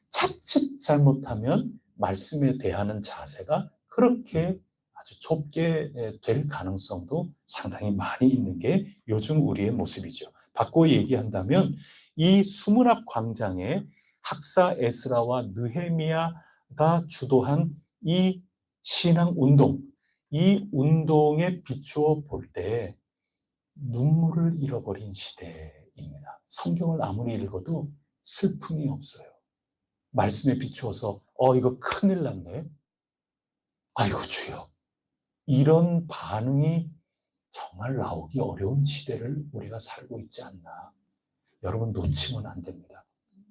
자칫 잘못하면 말씀에 대하는 자세가 그렇게 아주 좁게 될 가능성도 상당히 많이 있는 게 요즘 우리의 모습이죠. 바꿔 얘기한다면 이 수문학 광장에 학사 에스라와 느헤미야가 주도한 이 신앙 운동, 이 운동에 비추어 볼 때 눈물을 잃어버린 시대입니다. 성경을 아무리 읽어도 슬픔이 없어요. 말씀에 비추어서 이거 큰일 났네. 아이고 주여. 이런 반응이 정말 나오기 어려운 시대를 우리가 살고 있지 않나. 여러분 놓치면 안 됩니다.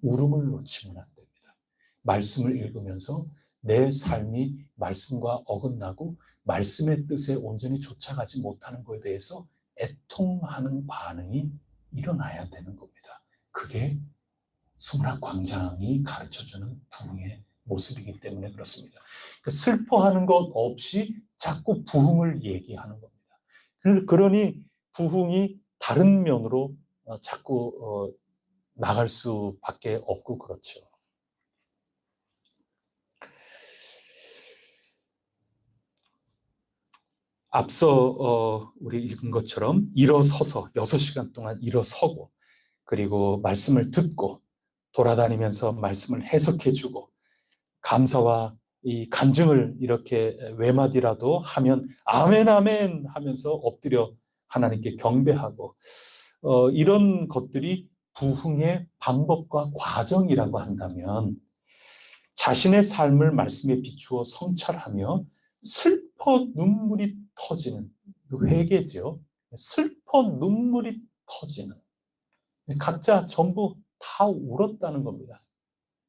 울음을 놓치면 안 됩니다. 말씀을 읽으면서 내 삶이 말씀과 어긋나고 말씀의 뜻에 온전히 쫓아가지 못하는 것에 대해서 애통하는 반응이 일어나야 되는 겁니다. 그게 수문학 광장이 가르쳐주는 부흥의 모습이기 때문에 그렇습니다. 그러니까 슬퍼하는 것 없이 자꾸 부흥을 얘기하는 겁니다. 그러니 부흥이 다른 면으로 자꾸 나갈 수밖에 없고 그렇죠. 앞서 우리 읽은 것처럼 일어서서 6시간 동안 일어서고 그리고 말씀을 듣고 돌아다니면서 말씀을 해석해주고 감사와 이 간증을 이렇게 외마디라도 하면 아멘 아멘 하면서 엎드려 하나님께 경배하고 이런 것들이 부흥의 방법과 과정이라고 한다면 자신의 삶을 말씀에 비추어 성찰하며 슬퍼 눈물이 터지는 회개죠. 슬퍼 눈물이 터지는 각자 전부 다 울었다는 겁니다.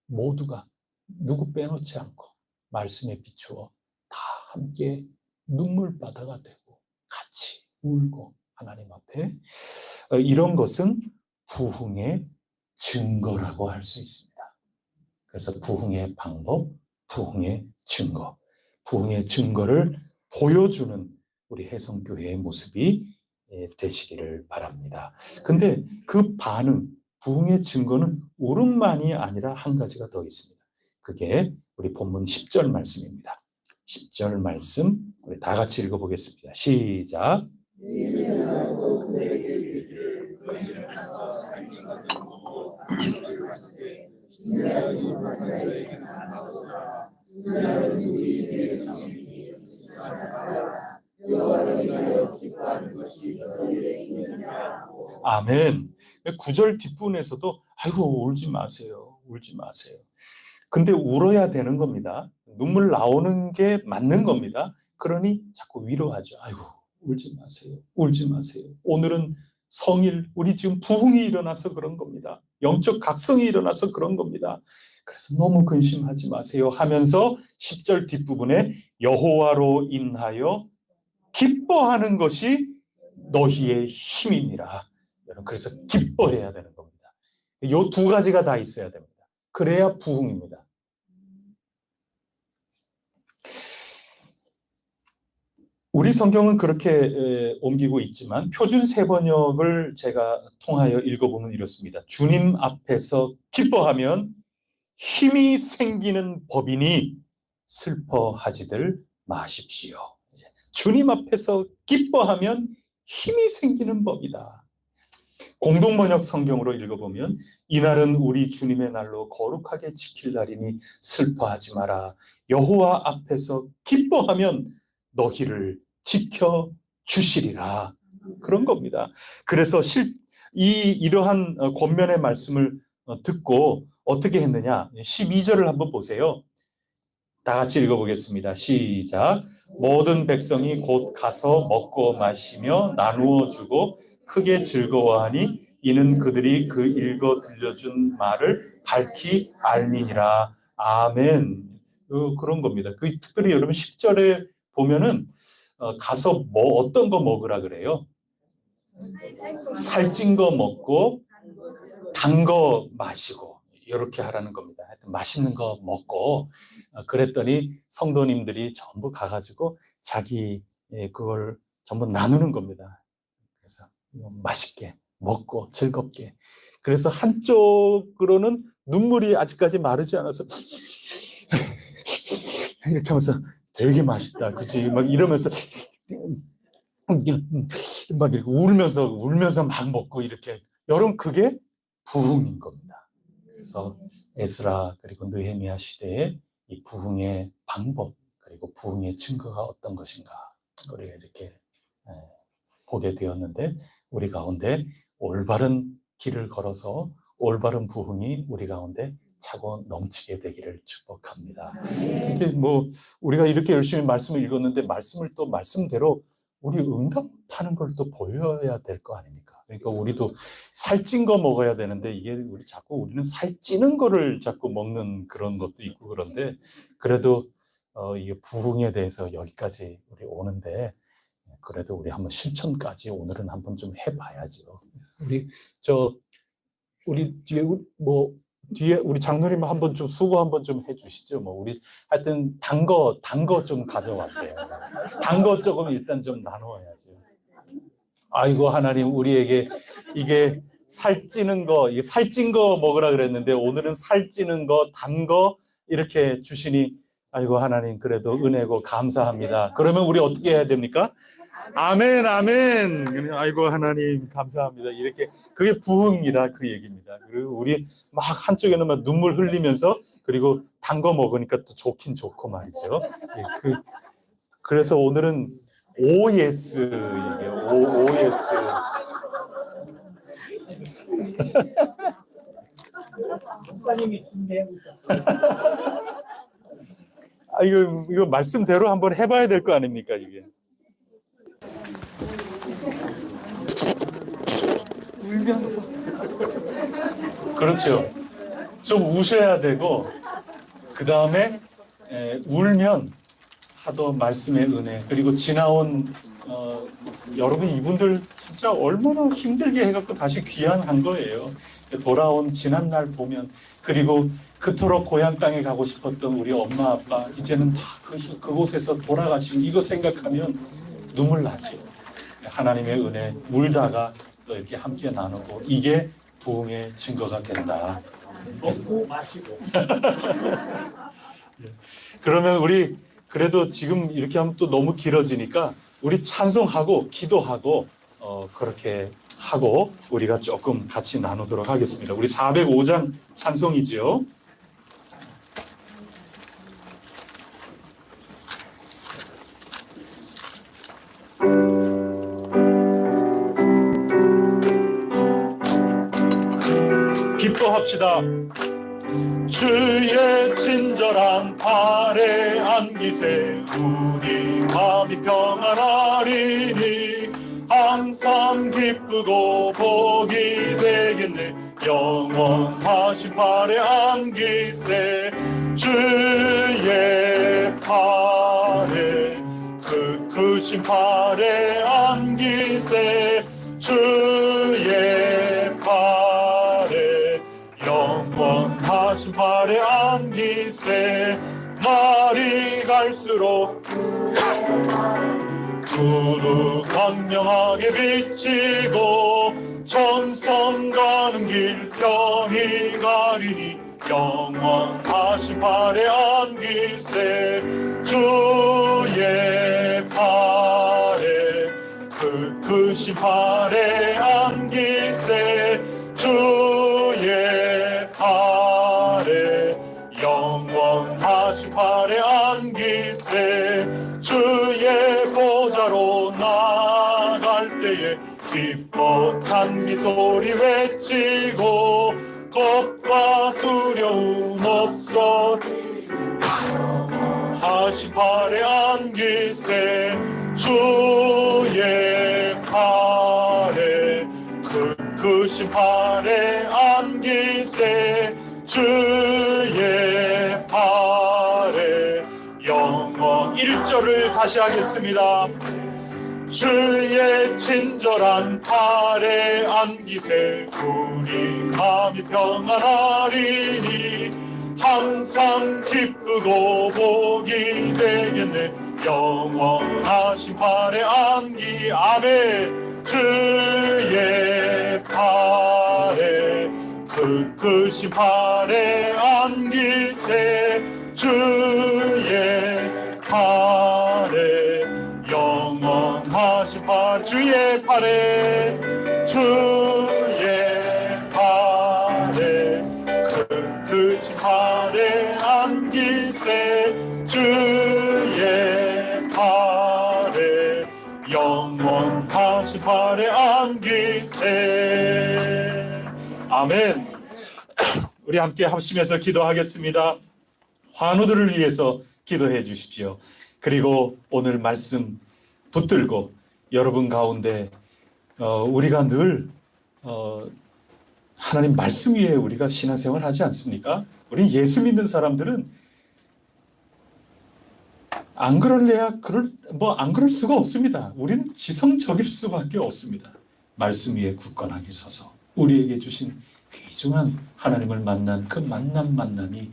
모두가 누구 빼놓지 않고 말씀에 비추어 다 함께 눈물바다가 되고 같이 울고 하나님 앞에 이런 것은 부흥의 증거라고 할 수 있습니다. 그래서 부흥의 방법, 부흥의 증거, 부흥의 증거를 보여주는 우리 혜성교회의 모습이 되시기를 바랍니다. 근데 그 반응, 부흥의 증거는 울음만이 아니라 한 가지가 더 있습니다. 그게 우리 본문 10절 말씀입니다. 10절 말씀 우리 다 같이 읽어보겠습니다. 시작. 아멘. 9절 뒷부분에서도 아이고 울지 마세요. 울지 마세요. 근데 울어야 되는 겁니다. 눈물 나오는 게 맞는 겁니다. 그러니 자꾸 위로하죠. 아이고 울지 마세요. 울지 마세요. 오늘은 성일, 우리 지금 부흥이 일어나서 그런 겁니다. 영적 각성이 일어나서 그런 겁니다. 그래서 너무 근심하지 마세요 하면서 10절 뒷부분에 여호와로 인하여 기뻐하는 것이 너희의 힘이니라. 그래서 기뻐해야 되는 겁니다. 이 두 가지가 다 있어야 됩니다. 그래야 부흥입니다. 우리 성경은 그렇게 옮기고 있지만 표준 세번역을 제가 통하여 읽어보면 이렇습니다. 주님 앞에서 기뻐하면 힘이 생기는 법이니 슬퍼하지들 마십시오. 주님 앞에서 기뻐하면 힘이 생기는 법이다. 공동번역 성경으로 읽어보면 이날은 우리 주님의 날로 거룩하게 지킬 날이니 슬퍼하지 마라. 여호와 앞에서 기뻐하면 너희를 지켜 주시리라. 그런 겁니다. 그래서 이러한 권면의 말씀을 듣고 어떻게 했느냐? 12절을 한번 보세요. 다 같이 읽어보겠습니다. 시작. 모든 백성이 곧 가서 먹고 마시며 나누어 주고 크게 즐거워하니 이는 그들이 그 읽어 들려준 말을 밝히 알미니라. 아멘. 그런 겁니다. 특별히 여러분 10절에 보면은 가서 뭐 어떤 거 먹으라 그래요? 살찐 거 먹고 단 거 마시고 이렇게 하라는 겁니다. 하여튼 맛있는 거 먹고 그랬더니 성도님들이 전부 가가지고 자기 그걸 전부 나누는 겁니다. 그래서 맛있게 먹고 즐겁게. 그래서 한쪽으로는 눈물이 아직까지 마르지 않아서 이렇게 하면서 되게 맛있다, 그치? 막 이러면서 막 이렇게 울면서 막 먹고 이렇게. 여러분 그게 부흥인 겁니다. 그래서 에스라 그리고 느헤미야 시대에 이 부흥의 방법 그리고 부흥의 증거가 어떤 것인가 우리가 이렇게 보게 되었는데 우리 가운데 올바른 길을 걸어서 올바른 부흥이 우리 가운데 차고 넘치게 되기를 축복합니다. 이렇게 뭐 우리가 이렇게 열심히 말씀을 읽었는데 말씀을 또 말씀대로 우리 응답하는 걸 또 보여야 될 거 아닙니까? 그러니까 우리도 살찐 거 먹어야 되는데 이게 우리는 살찌는 거를 자꾸 먹는 그런 것도 있고 그런데 그래도 이게 부흥에 대해서 여기까지 우리 오는데 그래도 우리 한번 실천까지 오늘은 한번 좀 해봐야죠. 우리 뒤에 우리 장로님 한번 좀 수고 한번 좀 해주시죠. 우리 하여튼 단 거 좀 가져왔어요. 단 거 조금 일단 좀 나누어야죠. 아이고 하나님 우리에게 이게 살찌는 거, 이게 살찐 거 먹으라 그랬는데 오늘은 살찌는 거, 단 거 이렇게 주시니 아이고 하나님 그래도 은혜고 감사합니다. 그러면 우리 어떻게 해야 됩니까? 아멘, 아멘. 아이고 하나님 감사합니다. 이렇게 그게 부흥이다 그 얘기입니다. 그리고 우리 막 한쪽에는 막 눈물 흘리면서 그리고 단 거 먹으니까 또 좋긴 좋고 말이죠. 그래서 오늘은 OS 얘기예요. OS. 이거 말씀대로 한번 해봐야 될 거 아닙니까 이게. 울면서. 그렇죠. 좀 우셔야 되고 그 다음에 울면 하도 말씀의 은혜 그리고 지나온 여러분 이분들 진짜 얼마나 힘들게 해갖고 다시 귀환한 거예요. 돌아온 지난 날 보면 그리고 그토록 고향 땅에 가고 싶었던 우리 엄마 아빠 이제는 다 그곳에서 돌아가시고 이거 생각하면 눈물 나죠. 하나님의 은혜 울다가 또 이렇게 함께 나누고 이게 부흥의 증거가 된다. 먹고 마시고. 그러면 우리 그래도 지금 이렇게 하면 또 너무 길어지니까 우리 찬송하고 기도하고 그렇게 하고 우리가 조금 같이 나누도록 하겠습니다. 우리 405장 찬송이지요. 기뻐합시다. 주의 친절한 발에 안기세 우리 마음이 평안하리니 항상 기쁘고 복이 되겠네. 영원하신 발에 안기세 주의 발에 크신 발에 안기세 주의 발에 영원하신 발에 안기세. 날이 갈수록 두루 광명하게 비치고 천성 가는 길 편히 가리니 영원하신 팔에 안기세 주의 팔에 크신 팔에 안기세 주의 팔에 영원하신 팔에 안기세 주의 보좌로 나갈 때에 기뻐 찬미소리 외치고 겁과 두려움 없어 하신 팔에 안기세 주의 팔에 크신 팔에 안기세 주의 팔에 영원 1절을 다시 하겠습니다. 주의 친절한 팔에 안기세 우리 마음이 평안하리니 항상 기쁘고 복이 되겠네 영원하신 팔에 안기 아멘 주의 팔에 크신 팔에 안기세 주의 팔에 영원하신 팔 주의 팔에 크신 팔에 안기세 주의 팔에 영원하신 팔에 안기세 아멘. 우리 함께 합심해서 기도하겠습니다. 환우들을 위해서 기도해 주십시오. 그리고 오늘 말씀 붙들고 여러분 가운데 우리가 늘 하나님 말씀 위에 우리가 신앙생활 하지 않습니까? 우리 예수 믿는 사람들은 안 그럴래야 안 그럴 수가 없습니다. 우리는 지성적일 수밖에 없습니다. 말씀 위에 굳건하게 서서 우리에게 주신 귀중한 하나님을 만난 그 만남이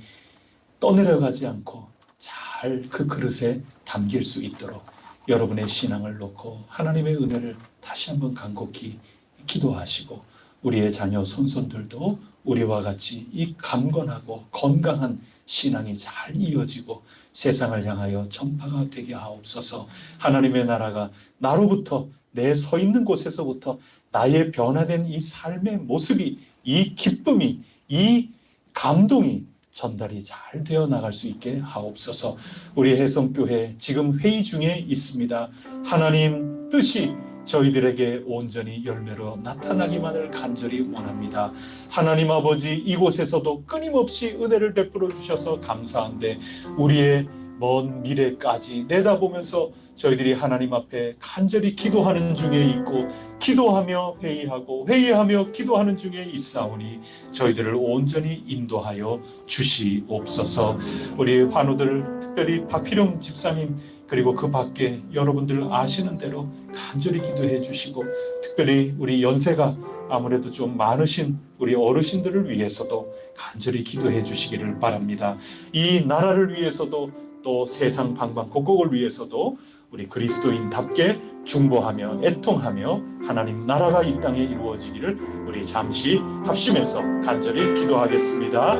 떠내려가지 않고 잘 그 그릇에 담길 수 있도록 여러분의 신앙을 놓고 하나님의 은혜를 다시 한번 간곡히 기도하시고 우리의 자녀 손손들도 우리와 같이 이 강건하고 건강한 신앙이 잘 이어지고 세상을 향하여 전파가 되게 하옵소서. 하나님의 나라가 나로부터 내 서 있는 곳에서부터 나의 변화된 이 삶의 모습이 이 기쁨이 이 감동이 전달이 잘 되어 나갈 수 있게 하옵소서. 우리 해성교회 지금 회의 중에 있습니다. 하나님 뜻이 저희들에게 온전히 열매로 나타나기만을 간절히 원합니다. 하나님 아버지 이곳에서도 끊임없이 은혜를 베풀어 주셔서 감사한데 우리의 먼 미래까지 내다보면서 저희들이 하나님 앞에 간절히 기도하는 중에 있고 기도하며 회의하고 회의하며 기도하는 중에 있사오니 저희들을 온전히 인도하여 주시옵소서. 우리 환우들 특별히 박필용 집사님 그리고 그 밖에 여러분들 아시는 대로 간절히 기도해 주시고 특별히 우리 연세가 아무래도 좀 많으신 우리 어르신들을 위해서도 간절히 기도해 주시기를 바랍니다. 이 나라를 위해서도 또 세상 방방곡곡을 위해서도 우리 그리스도인답게 중보하며 애통하며 하나님 나라가 이 땅에 이루어지기를 우리 잠시 합심해서 간절히 기도하겠습니다.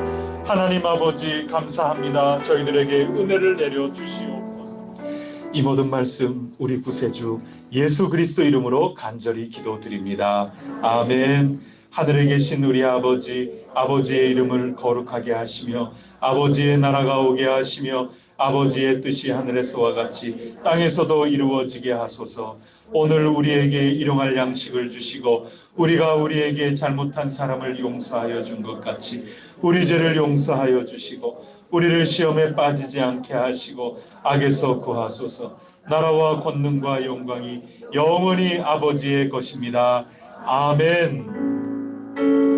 하나님 아버지 감사합니다. 저희들에게 은혜를 내려 주시옵소서. 이 모든 말씀 우리 구세주 예수 그리스도 이름으로 간절히 기도드립니다. 아멘. 하늘에 계신 우리 아버지, 아버지의 이름을 거룩하게 하시며 아버지의 나라가 오게 하시며 아버지의 뜻이 하늘에서와 같이 땅에서도 이루어지게 하소서. 오늘 우리에게 일용할 양식을 주시고 우리가 우리에게 잘못한 사람을 용서하여 준 것 같이 우리 죄를 용서하여 주시고 우리를 시험에 빠지지 않게 하시고 악에서 구하소서. 나라와 권능과 영광이 영원히 아버지의 것입니다. 아멘.